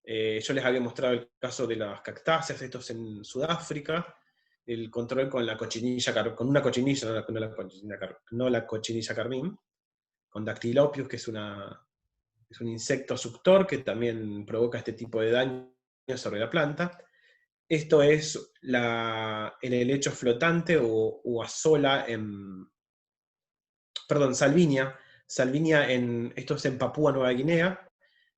Yo les había mostrado el caso de las cactáceas, estos en Sudáfrica, el control con la cochinilla, con una cochinilla, no la cochinilla carmín, con Dactylopius, que es un insecto suctor que también provoca este tipo de daño sobre la planta. Esto es el helecho flotante o azola Salvinia. Salvinia esto es en Papúa Nueva Guinea.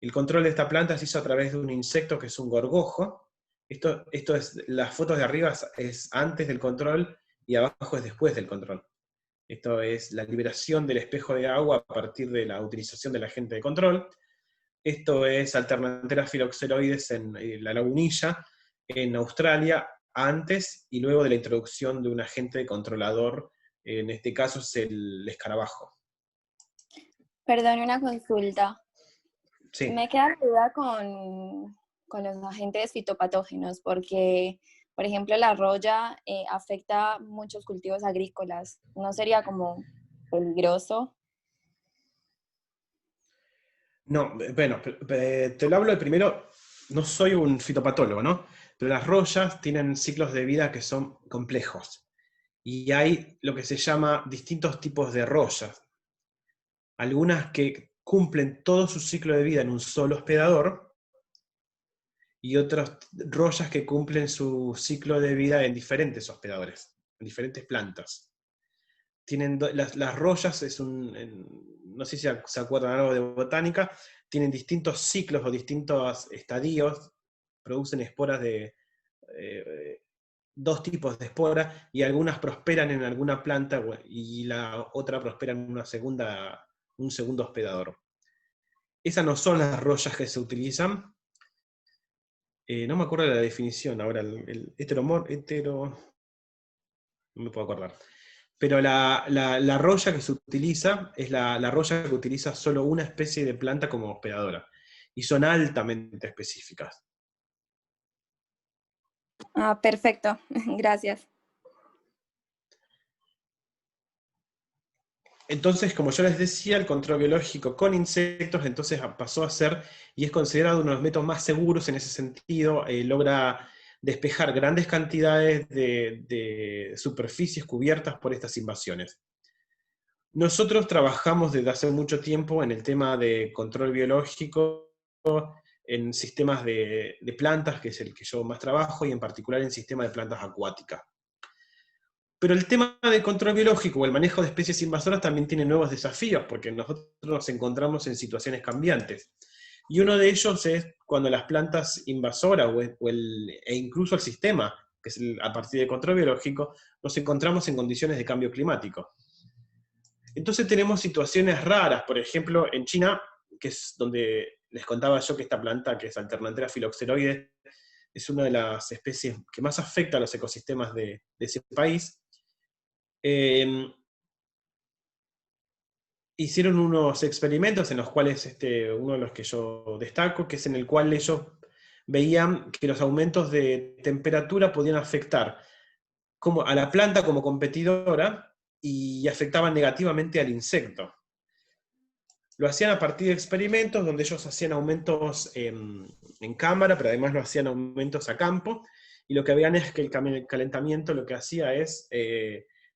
El control de esta planta se hizo a través de un insecto que es un gorgojo. Esto es, las fotos de arriba es antes del control y abajo es después del control. Esto es la liberación del espejo de agua a partir de la utilización del agente de control. Esto es Alternanthera phylloxeroides en la lagunilla, en Australia, antes y luego de la introducción de un agente controlador, en este caso es el escarabajo. Perdón, una consulta. Sí. Me queda la duda con los agentes fitopatógenos, porque, por ejemplo, la roya afecta muchos cultivos agrícolas. ¿No sería como peligroso? No, bueno, te lo hablo de primero, no soy un fitopatólogo, ¿no? Pero las royas tienen ciclos de vida que son complejos. Y hay lo que se llama distintos tipos de royas. Algunas que cumplen todo su ciclo de vida en un solo hospedador, y otras royas que cumplen su ciclo de vida en diferentes hospedadores, en diferentes plantas. Las royas, no sé si se acuerdan algo de botánica, tienen distintos ciclos o distintos estadios, producen esporas de dos tipos de esporas, y algunas prosperan en alguna planta y la otra prospera en un segundo hospedador. Esas no son las royas que se utilizan. No me acuerdo de la definición ahora, el no me puedo acordar. Pero la roya que se utiliza es la roya que utiliza solo una especie de planta como hospedadora, y son altamente específicas. Ah, perfecto. Gracias. Entonces, como yo les decía, el control biológico con insectos entonces pasó a ser, y es considerado uno de los métodos más seguros en ese sentido, logra despejar grandes cantidades de superficies cubiertas por estas invasiones. Nosotros trabajamos desde hace mucho tiempo en el tema de control biológico en sistemas de plantas, que es el que yo más trabajo, y en particular en sistemas de plantas acuáticas. Pero el tema de control biológico o el manejo de especies invasoras también tiene nuevos desafíos, porque nosotros nos encontramos en situaciones cambiantes. Y uno de ellos es cuando las plantas invasoras e incluso el sistema, que es a partir del control biológico, nos encontramos en condiciones de cambio climático. Entonces tenemos situaciones raras, por ejemplo, en China, que es donde les contaba yo que esta planta, que es Alternanthera phylloxeroides, es una de las especies que más afecta a los ecosistemas de ese país. Hicieron unos experimentos en los cuales, uno de los que yo destaco, que es en el cual ellos veían que los aumentos de temperatura podían afectar a la planta como competidora y afectaban negativamente al insecto. Lo hacían a partir de experimentos donde ellos hacían aumentos en cámara, pero además lo hacían aumentos a campo, y lo que veían es que el calentamiento lo que hacía es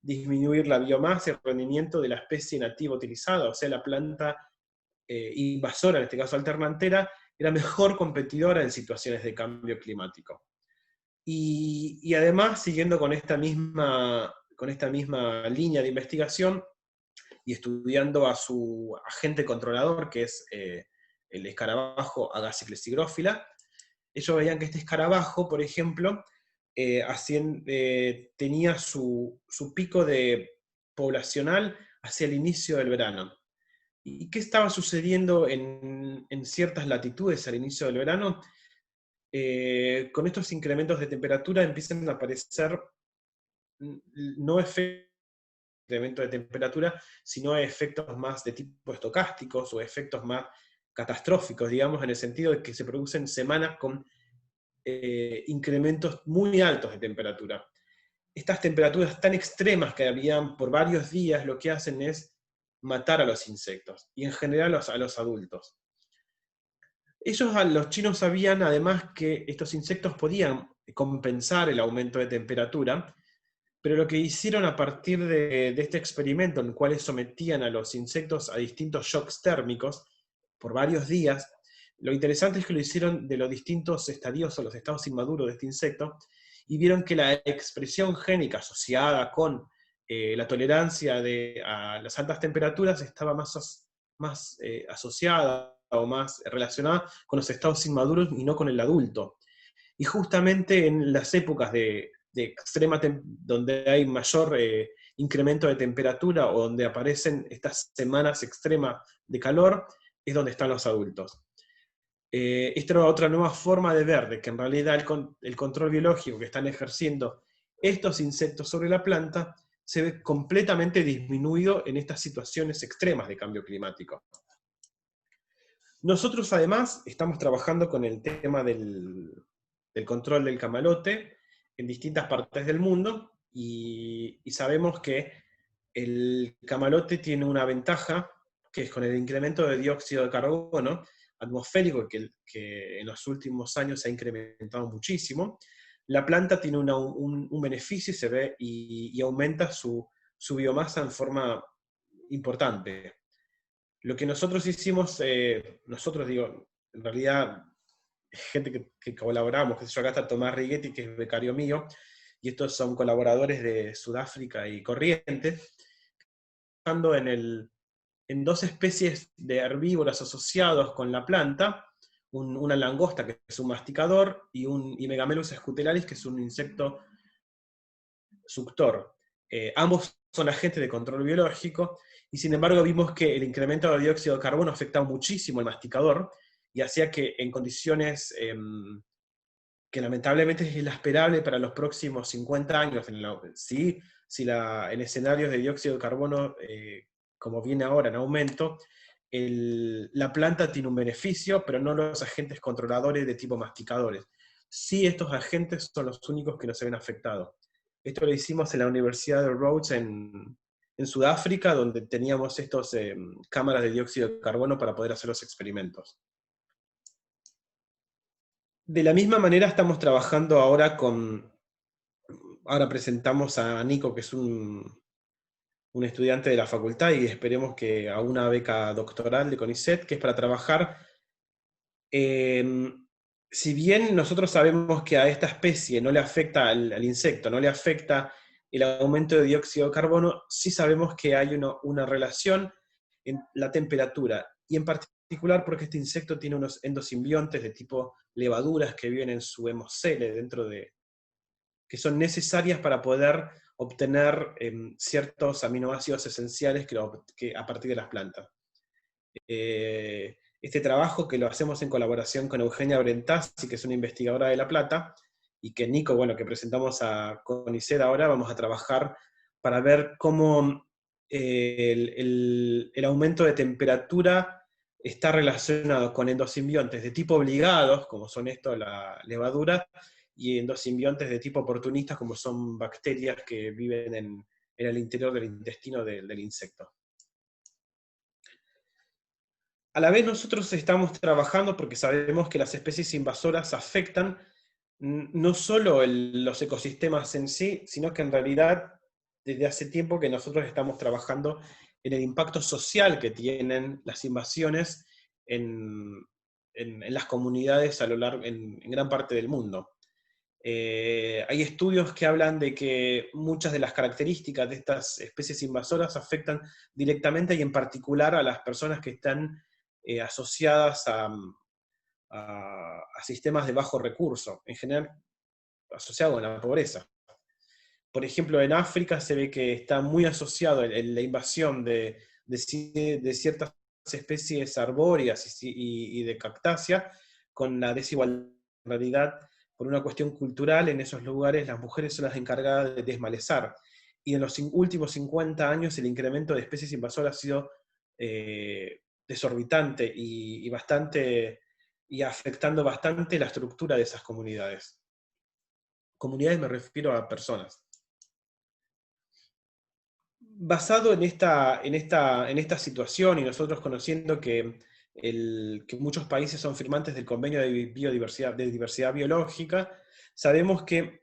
disminuir la biomasa y el rendimiento de la especie nativa utilizada, o sea, la planta invasora, en este caso alternantera, era mejor competidora en situaciones de cambio climático. Y además, siguiendo con esta misma línea de investigación, y estudiando a su agente controlador, que es el escarabajo Agassiz higrófila, ellos veían que este escarabajo, por ejemplo, tenía su pico poblacional hacia el inicio del verano. ¿Y qué estaba sucediendo en ciertas latitudes al inicio del verano? Con estos incrementos de temperatura empiezan a aparecer no efectos de incremento de temperatura, sino efectos más de tipo estocásticos o efectos más catastróficos, digamos, en el sentido de que se producen semanas con incrementos muy altos de temperatura. Estas temperaturas tan extremas que habían por varios días lo que hacen es matar a los insectos, y en general a los adultos. Los chinos sabían además que estos insectos podían compensar el aumento de temperatura, pero lo que hicieron a partir de este experimento, en el cual sometían a los insectos a distintos shocks térmicos por varios días, lo interesante es que lo hicieron de los distintos estadios o los estados inmaduros de este insecto, y vieron que la expresión génica asociada con la tolerancia a las altas temperaturas estaba más asociada o más relacionada con los estados inmaduros y no con el adulto. Y justamente en las épocas de donde hay mayor incremento de temperatura o donde aparecen estas semanas extremas de calor, es donde están los adultos. Esta era otra nueva forma de ver de que en realidad el control biológico que están ejerciendo estos insectos sobre la planta se ve completamente disminuido en estas situaciones extremas de cambio climático. Nosotros además estamos trabajando con el tema del control del camalote en distintas partes del mundo, y sabemos que el camalote tiene una ventaja, que es con el incremento de dióxido de carbono atmosférico, que en los últimos años se ha incrementado muchísimo. La planta tiene un beneficio y se ve y aumenta su biomasa en forma importante. Lo que nosotros hicimos, nosotros digo, en realidad, gente que colaboramos, que sé yo, acá está Tomás Righetti, que es becario mío, y estos son colaboradores de Sudáfrica y Corrientes, trabajando en dos especies de herbívoros asociados con la planta, una langosta, que es un masticador, y Megamelus scutellarius, que es un insecto suctor. Ambos son agentes de control biológico, y sin embargo vimos que el incremento de dióxido de carbono afectaba muchísimo al masticador, y hacía que en condiciones que lamentablemente es la esperable para los próximos 50 años, en escenarios de dióxido de carbono, como viene ahora en aumento, la planta tiene un beneficio, pero no los agentes controladores de tipo masticadores. Sí, estos agentes son los únicos que no se ven afectados. Esto lo hicimos en la Universidad de Rhodes en Sudáfrica, donde teníamos estas cámaras de dióxido de carbono para poder hacer los experimentos. De la misma manera estamos trabajando ahora ahora presentamos a Nico, que es un estudiante de la facultad, y esperemos que a una beca doctoral de CONICET, que es para trabajar. Si bien nosotros sabemos que a esta especie no le afecta al insecto, no le afecta el aumento de dióxido de carbono, sí sabemos que hay una relación en la temperatura, y en particular porque este insecto tiene unos endosimbiontes de tipo levaduras que viven en su hemocele, que son necesarias para poder obtener ciertos aminoácidos esenciales que a partir de las plantas. Este trabajo, que lo hacemos en colaboración con Eugenia Brentazzi, que es una investigadora de La Plata, y que Nico, que presentamos a CONICET ahora, vamos a trabajar para ver cómo el aumento de temperatura está relacionado con endosimbiontes de tipo obligados, como son la levadura, y endosimbiontes de tipo oportunistas, como son bacterias que viven en el interior del intestino del insecto. A la vez nosotros estamos trabajando porque sabemos que las especies invasoras afectan no solo los ecosistemas en sí, sino que en realidad desde hace tiempo que nosotros estamos trabajando en el impacto social que tienen las invasiones en las comunidades a lo largo, en gran parte del mundo. Hay estudios que hablan de que muchas de las características de estas especies invasoras afectan directamente y en particular a las personas que están asociadas a sistemas de bajo recurso, en general asociado a la pobreza. Por ejemplo, en África se ve que está muy asociado la invasión de ciertas especies arbóreas y de cactácea con la desigualdad. En realidad, por una cuestión cultural, en esos lugares las mujeres son las encargadas de desmalezar. Y en los últimos 50 años el incremento de especies invasoras ha sido desorbitante y afectando bastante la estructura de esas comunidades. Comunidades me refiero a personas. Basado en esta situación y nosotros conociendo que muchos países son firmantes del Convenio de Diversidad Biológica, sabemos que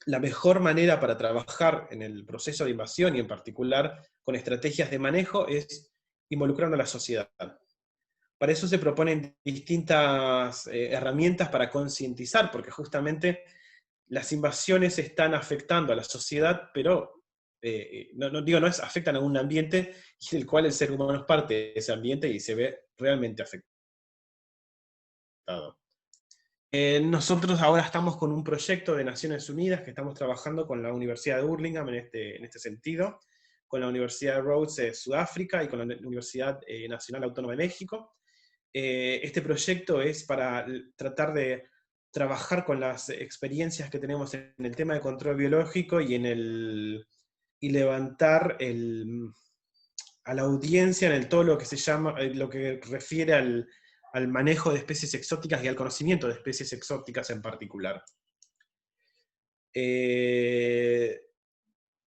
la mejor manera para trabajar en el proceso de invasión y en particular con estrategias de manejo es involucrando a la sociedad. Para eso se proponen distintas herramientas para concientizar, porque justamente las invasiones están afectando a la sociedad, pero no afectan a un ambiente en el cual el ser humano es parte de ese ambiente y se ve realmente afectado. Nosotros ahora estamos con un proyecto de Naciones Unidas que estamos trabajando con la Universidad de Burlingame en este sentido, con la Universidad de Rhodes de Sudáfrica y con la Universidad Nacional Autónoma de México. Este proyecto es para tratar de trabajar con las experiencias que tenemos en el tema de control biológico y levantar a la audiencia en todo lo que se llama, lo que refiere al manejo de especies exóticas y al conocimiento de especies exóticas en particular.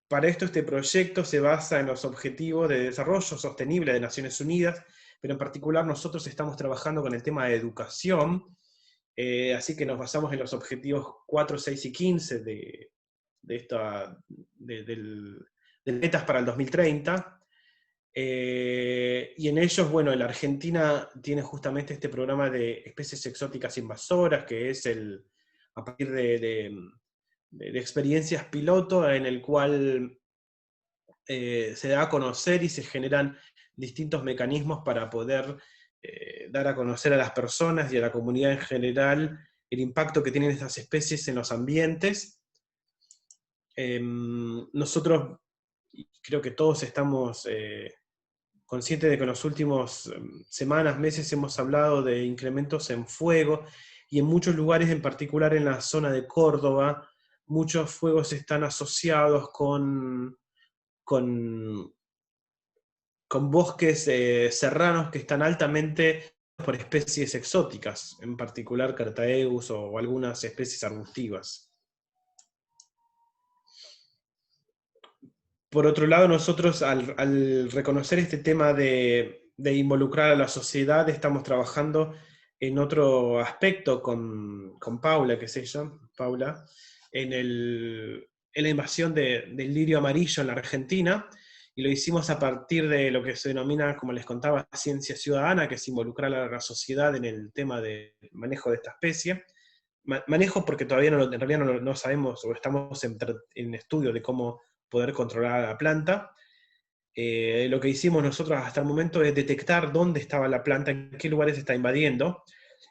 Para esto este proyecto se basa en los Objetivos de Desarrollo Sostenible de Naciones Unidas, pero en particular nosotros estamos trabajando con el tema de educación, así que nos basamos en los objetivos 4, 6 y 15 de metas para el 2030, y en ellos, bueno, la Argentina tiene justamente este programa de especies exóticas invasoras, que es a partir de experiencias piloto en el cual se da a conocer y se generan distintos mecanismos para poder dar a conocer a las personas y a la comunidad en general el impacto que tienen estas especies en los ambientes. Nosotros, creo que todos estamos conscientes de que en las últimas semanas, meses hemos hablado de incrementos en fuego, y en muchos lugares, en particular en la zona de Córdoba, muchos fuegos están asociados con bosques serranos que están altamente por especies exóticas, en particular Cartaeus o algunas especies arbustivas. Por otro lado, nosotros al reconocer este tema de involucrar a la sociedad, estamos trabajando en otro aspecto con Paula, que es ella, Paula, en la invasión del lirio amarillo en la Argentina, y lo hicimos a partir de lo que se denomina, como les contaba, ciencia ciudadana, que es involucrar a la sociedad en el tema del manejo de esta especie. Manejo porque todavía en realidad no sabemos, o estamos en estudio de cómo poder controlar a la planta. Lo que hicimos nosotros hasta el momento es detectar dónde estaba la planta, en qué lugares está invadiendo,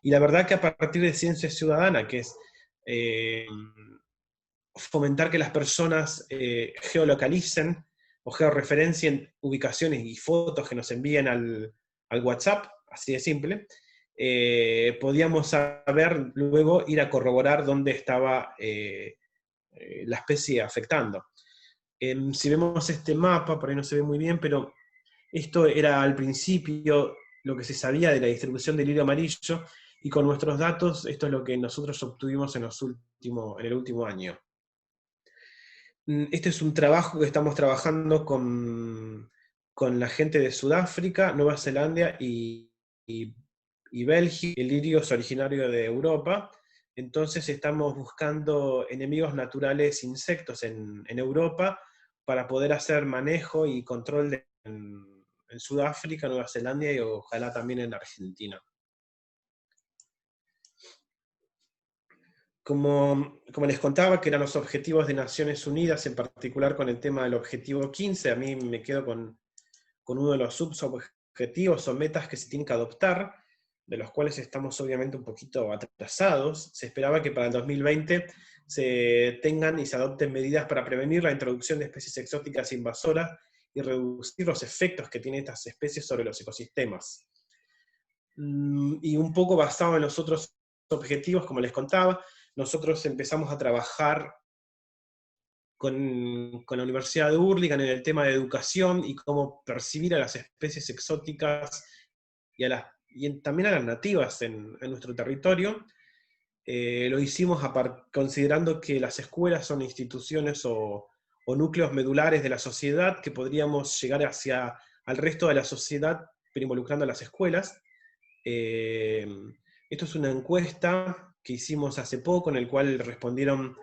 y la verdad que a partir de ciencia ciudadana, que es fomentar que las personas geolocalicen o georreferencien ubicaciones y fotos que nos envíen al WhatsApp, así de simple, podíamos saber luego ir a corroborar dónde estaba la especie afectando. Si vemos este mapa, por ahí no se ve muy bien, pero esto era al principio lo que se sabía de la distribución del lirio amarillo, y con nuestros datos esto es lo que nosotros obtuvimos en el último año. Este es un trabajo que estamos trabajando con la gente de Sudáfrica, Nueva Zelanda y Bélgica. El lirio es originario de Europa, entonces estamos buscando enemigos naturales, insectos en Europa, para poder hacer manejo y control en Sudáfrica, Nueva Zelanda y ojalá también en Argentina. Como les contaba, que eran los objetivos de Naciones Unidas, en particular con el tema del objetivo 15, a mí me quedo con uno de los subobjetivos o metas que se tienen que adoptar, de los cuales estamos obviamente un poquito atrasados. Se esperaba que para el 2020 se tengan y se adopten medidas para prevenir la introducción de especies exóticas invasoras y reducir los efectos que tienen estas especies sobre los ecosistemas. Y un poco basado en los otros objetivos, como les contaba, nosotros empezamos a trabajar con la Universidad de Hurlingham en el tema de educación y cómo percibir a las especies exóticas y también a las nativas en nuestro territorio. Lo hicimos considerando que las escuelas son instituciones o núcleos medulares de la sociedad, que podríamos llegar al resto de la sociedad, pero involucrando a las escuelas. Esto es una encuesta que hicimos hace poco, en el cual respondieron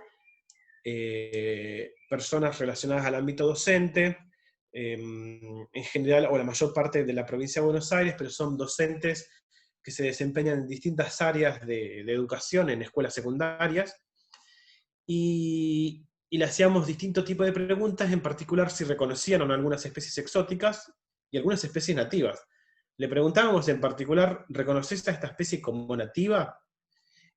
personas relacionadas al ámbito docente, en general, o la mayor parte de la provincia de Buenos Aires, pero son docentes que se desempeñan en distintas áreas de educación en escuelas secundarias, y le hacíamos distintos tipos de preguntas, en particular si reconocían o no algunas especies exóticas y algunas especies nativas. Le preguntábamos en particular, ¿reconoces a esta especie como nativa?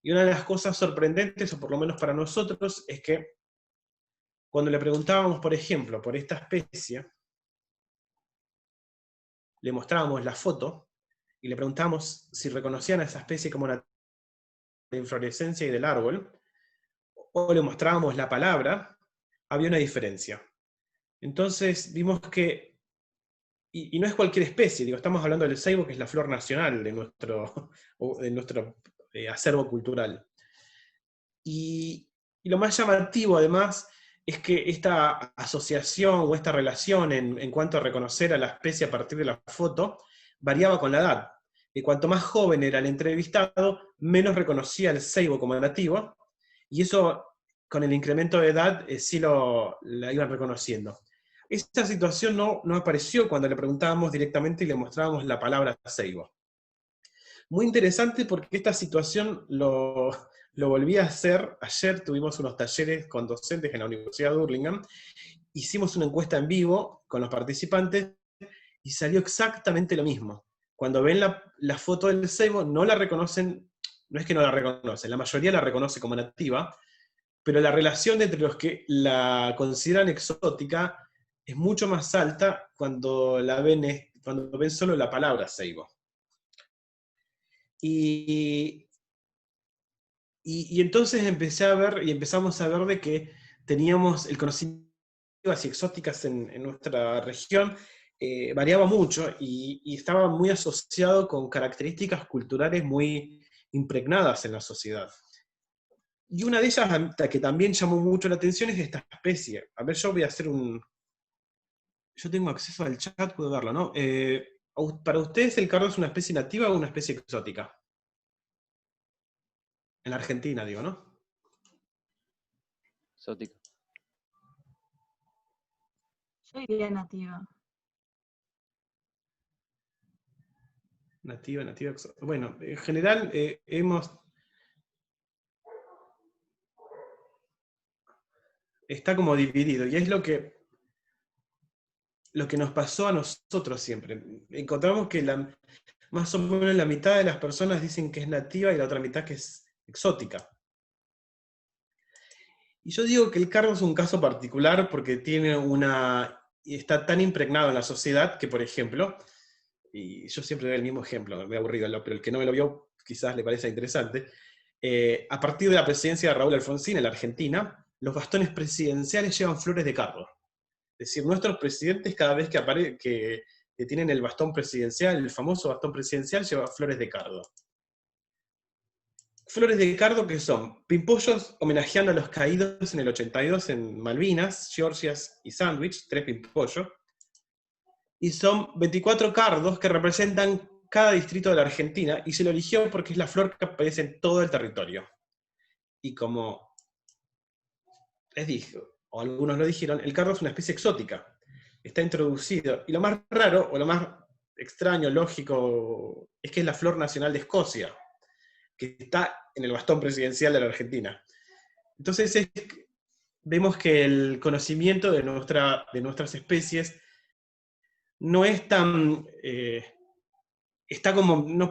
Y una de las cosas sorprendentes, o por lo menos para nosotros, es que cuando le preguntábamos, por ejemplo, por esta especie, le mostrábamos la foto, y le preguntábamos si reconocían a esa especie como nativa de inflorescencia y del árbol, o le mostrábamos la palabra, había una diferencia. Entonces vimos que, y no es cualquier especie, estamos hablando del ceibo, que es la flor nacional de nuestro acervo cultural. Y lo más llamativo, además, es que esta asociación o esta relación en cuanto a reconocer a la especie a partir de la foto variaba con la edad. Y cuanto más joven era el entrevistado, menos reconocía el ceibo como nativo, y eso, con el incremento de edad, sí la iban reconociendo. Esta situación no apareció cuando le preguntábamos directamente y le mostrábamos la palabra ceibo. Muy interesante, porque esta situación lo volví a hacer. Ayer tuvimos unos talleres con docentes en la Universidad de Hurlingham, hicimos una encuesta en vivo con los participantes, y salió exactamente lo mismo. Cuando ven la foto del ceibo, no la reconocen, no es que no la reconocen, la mayoría la reconoce como nativa, pero la relación entre los que la consideran exótica es mucho más alta cuando ven solo la palabra ceibo. Y entonces empezamos a ver de que teníamos el conocimiento de las exóticas en nuestra región, variaba mucho, y estaba muy asociado con características culturales muy impregnadas en la sociedad. Y una de ellas que también llamó mucho la atención es esta especie. A ver, yo voy a hacer yo tengo acceso al chat, puedo verlo, ¿no? ¿Para ustedes el cardo es una especie nativa o una especie exótica? En la Argentina, digo, ¿no? Exótica. Yo diría nativa. Nativa, exótica. Bueno, en general está como dividido, y es lo que nos pasó a nosotros siempre. Encontramos que más o menos la mitad de las personas dicen que es nativa y la otra mitad que es exótica. Y yo digo que el cardo es un caso particular porque está tan impregnado en la sociedad que, por ejemplo, y yo siempre doy el mismo ejemplo, me he aburrido, pero el que no me lo vio quizás le parezca interesante, a partir de la presidencia de Raúl Alfonsín en la Argentina, los bastones presidenciales llevan flores de cardo. Es decir, nuestros presidentes, cada vez que tienen el bastón presidencial, el famoso bastón presidencial, lleva flores de cardo. Flores de cardo que son pimpollos homenajeando a los caídos en el 82 en Malvinas, Georgias y Sandwich, 3 pimpollos, y son 24 cardos que representan cada distrito de la Argentina, y se lo eligió porque es la flor que aparece en todo el territorio. Y como les dije, o algunos lo dijeron, el cardo es una especie exótica. Está introducido. Y lo más raro, o lo más extraño, lógico, es que es la flor nacional de Escocia, que está en el bastón presidencial de la Argentina. Entonces vemos que el conocimiento de nuestras especies no es tan... está como... No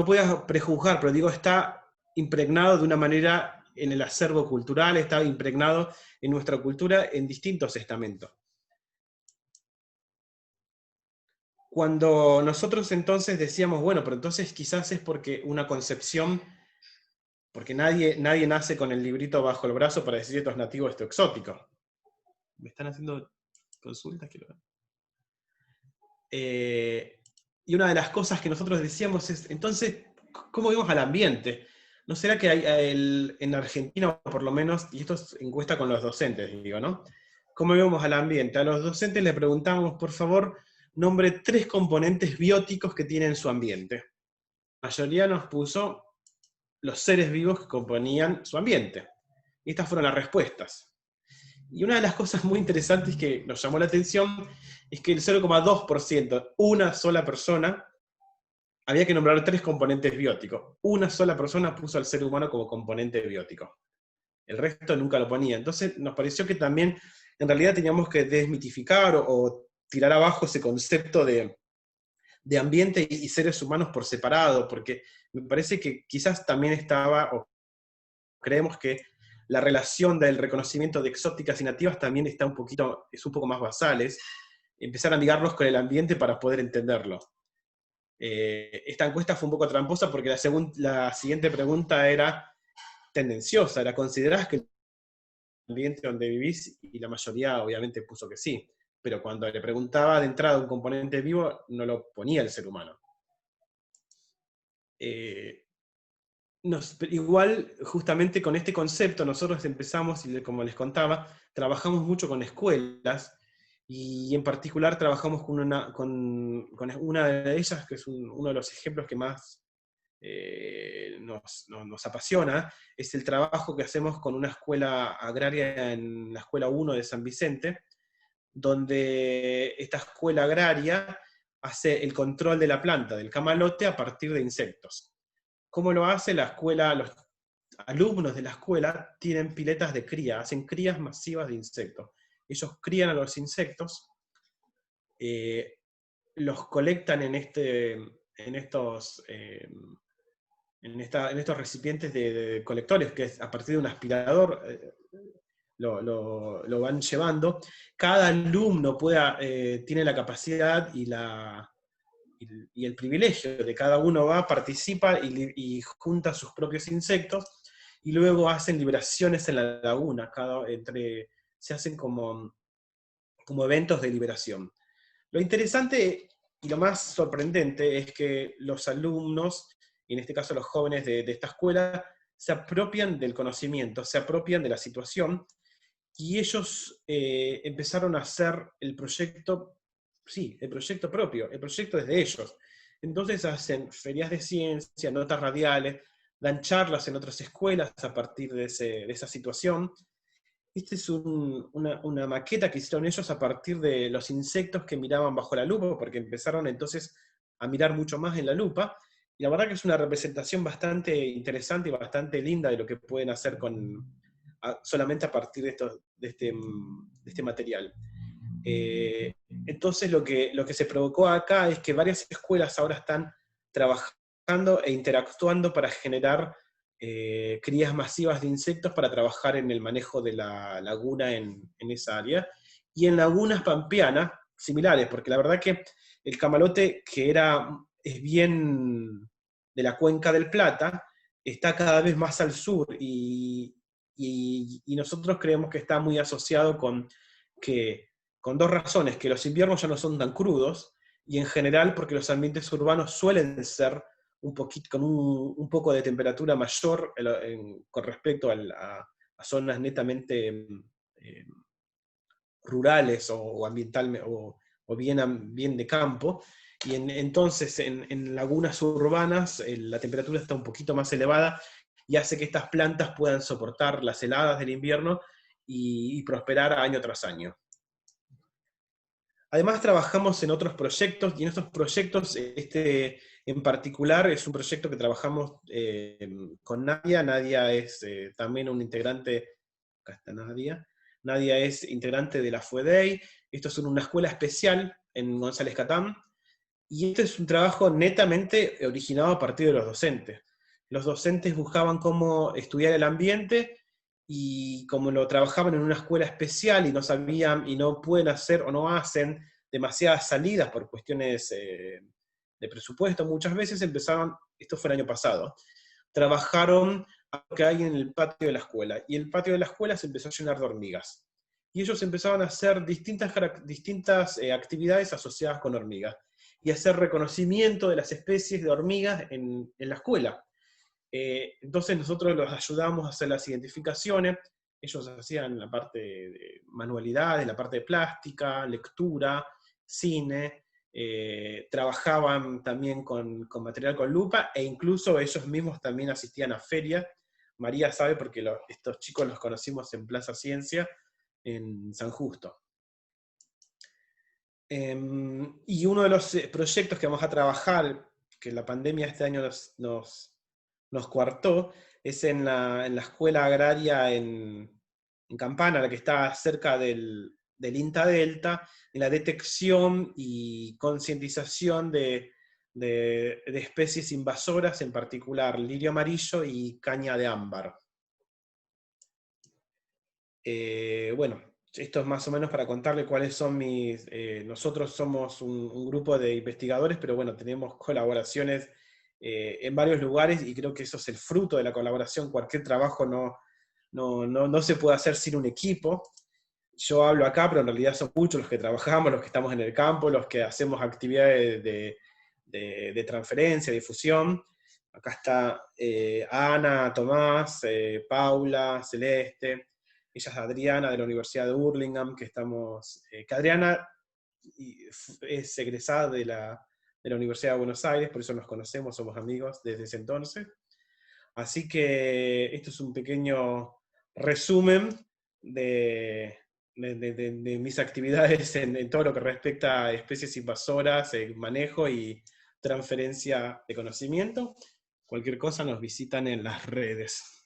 puedo prejuzgar, pero digo, está impregnado de una manera en el acervo cultural, está impregnado en nuestra cultura en distintos estamentos. Cuando nosotros entonces decíamos, bueno, pero entonces quizás es porque una concepción, porque nadie nace con el librito bajo el brazo para decir esto es nativo, esto es exótico. ¿Me están haciendo consultas? Y una de las cosas que nosotros decíamos es, entonces, ¿cómo vemos al ambiente? ¿No será que hay en Argentina, por lo menos, y esto es encuesta con los docentes, digo, ¿no? ¿Cómo vemos al ambiente? A los docentes les preguntamos, por favor, nombre 3 componentes bióticos que tienen su ambiente. La mayoría nos puso los seres vivos que componían su ambiente. Y estas fueron las respuestas. Y una de las cosas muy interesantes que nos llamó la atención es que el 0,2%, una sola persona, había que nombrar 3 componentes bióticos. Una sola persona puso al ser humano como componente biótico. El resto nunca lo ponía. Entonces nos pareció que también, en realidad, teníamos que desmitificar o tirar abajo ese concepto de ambiente y seres humanos por separado, porque me parece que quizás también estaba, o creemos que la relación del reconocimiento de exóticas y nativas también es un poco más basales, empezar a ligarlos con el ambiente para poder entenderlo. Esta encuesta fue un poco tramposa porque la siguiente pregunta era tendenciosa, era ¿considerás que el ambiente donde vivís? Y la mayoría obviamente puso que sí, pero cuando le preguntaba de entrada un componente vivo, no lo ponía el ser humano. Igual, justamente con este concepto, nosotros empezamos, y como les contaba, trabajamos mucho con escuelas, y en particular trabajamos con una de ellas, que es uno de los ejemplos que más nos apasiona, es el trabajo que hacemos con una escuela agraria en la Escuela 1 de San Vicente, donde esta escuela agraria hace el control de la planta, del camalote, a partir de insectos. ¿Cómo lo hace la escuela? Los alumnos de la escuela tienen piletas de cría, hacen crías masivas de insectos. Ellos crían a los insectos, los colectan en estos recipientes de colectores, que es a partir de un aspirador, lo van llevando. Cada alumno tiene la capacidad y el privilegio de cada uno participa y junta sus propios insectos, y luego hacen liberaciones en la laguna, se hacen como eventos de liberación. Lo interesante y lo más sorprendente es que los alumnos, y en este caso los jóvenes de esta escuela, se apropian del conocimiento, se apropian de la situación, y ellos empezaron a hacer el proyecto propio, el proyecto es de ellos. Entonces hacen ferias de ciencia, notas radiales, dan charlas en otras escuelas a partir de esa situación. Esta es una maqueta que hicieron ellos a partir de los insectos que miraban bajo la lupa, porque empezaron entonces a mirar mucho más en la lupa, y la verdad que es una representación bastante interesante y bastante linda de lo que pueden hacer solamente a partir de este material. Entonces lo que se provocó acá es que varias escuelas ahora están trabajando e interactuando para generar crías masivas de insectos para trabajar en el manejo de la laguna en esa área, y en lagunas pampeanas similares, porque la verdad que el camalote, que es bien de la cuenca del Plata, está cada vez más al sur, y nosotros creemos que está muy asociado con 2 razones: que los inviernos ya no son tan crudos, y en general porque los ambientes urbanos suelen ser con un poco de temperatura mayor con respecto a zonas netamente rurales o ambiental, o bien de campo, y entonces en lagunas urbanas la temperatura está un poquito más elevada, y hace que estas plantas puedan soportar las heladas del invierno y prosperar año tras año. Además trabajamos en otros proyectos, y en estos proyectos, este en particular es un proyecto que trabajamos con Nadia. Nadia es también un integrante, acá está Nadia. Nadia es integrante de la FUEDEI. Esto es una escuela especial en González Catán, y este es un trabajo netamente originado a partir de los docentes. Los docentes buscaban cómo estudiar el ambiente, y como lo trabajaban en una escuela especial y no sabían y no pueden hacer o no hacen demasiadas salidas por cuestiones de presupuesto, muchas veces empezaron, esto fue el año pasado, trabajaron a lo que hay en el patio de la escuela, y el patio de la escuela se empezó a llenar de hormigas. Y ellos empezaban a hacer distintas actividades asociadas con hormigas, y hacer reconocimiento de las especies de hormigas en la escuela. Entonces nosotros los ayudamos a hacer las identificaciones. Ellos hacían la parte de manualidades, la parte de plástica, lectura, cine, trabajaban también con material con lupa, e incluso ellos mismos también asistían a ferias. María sabe porque estos chicos los conocimos en Plaza Ciencia, en San Justo. Y uno de los proyectos que vamos a trabajar, que la pandemia este año nos coartó, es en la escuela agraria en Campana, la que está cerca del INTA Delta, en la detección y concientización de especies invasoras, en particular lirio amarillo y caña de ámbar. Bueno, esto es más o menos para contarle cuáles son nosotros somos un grupo de investigadores, pero bueno, tenemos colaboraciones en varios lugares, y creo que eso es el fruto de la colaboración. Cualquier trabajo no se puede hacer sin un equipo. Yo hablo acá, pero en realidad son muchos los que trabajamos, los que estamos en el campo, los que hacemos actividades de transferencia, difusión. Acá está Ana, Tomás, Paula, Celeste. Ella es Adriana de la Universidad de Burlingame, que Adriana es egresada de la Universidad de Buenos Aires, por eso nos conocemos, somos amigos desde ese entonces. Así que esto es un pequeño resumen de mis actividades en todo lo que respecta a especies invasoras, manejo y transferencia de conocimiento. Cualquier cosa nos visitan en las redes.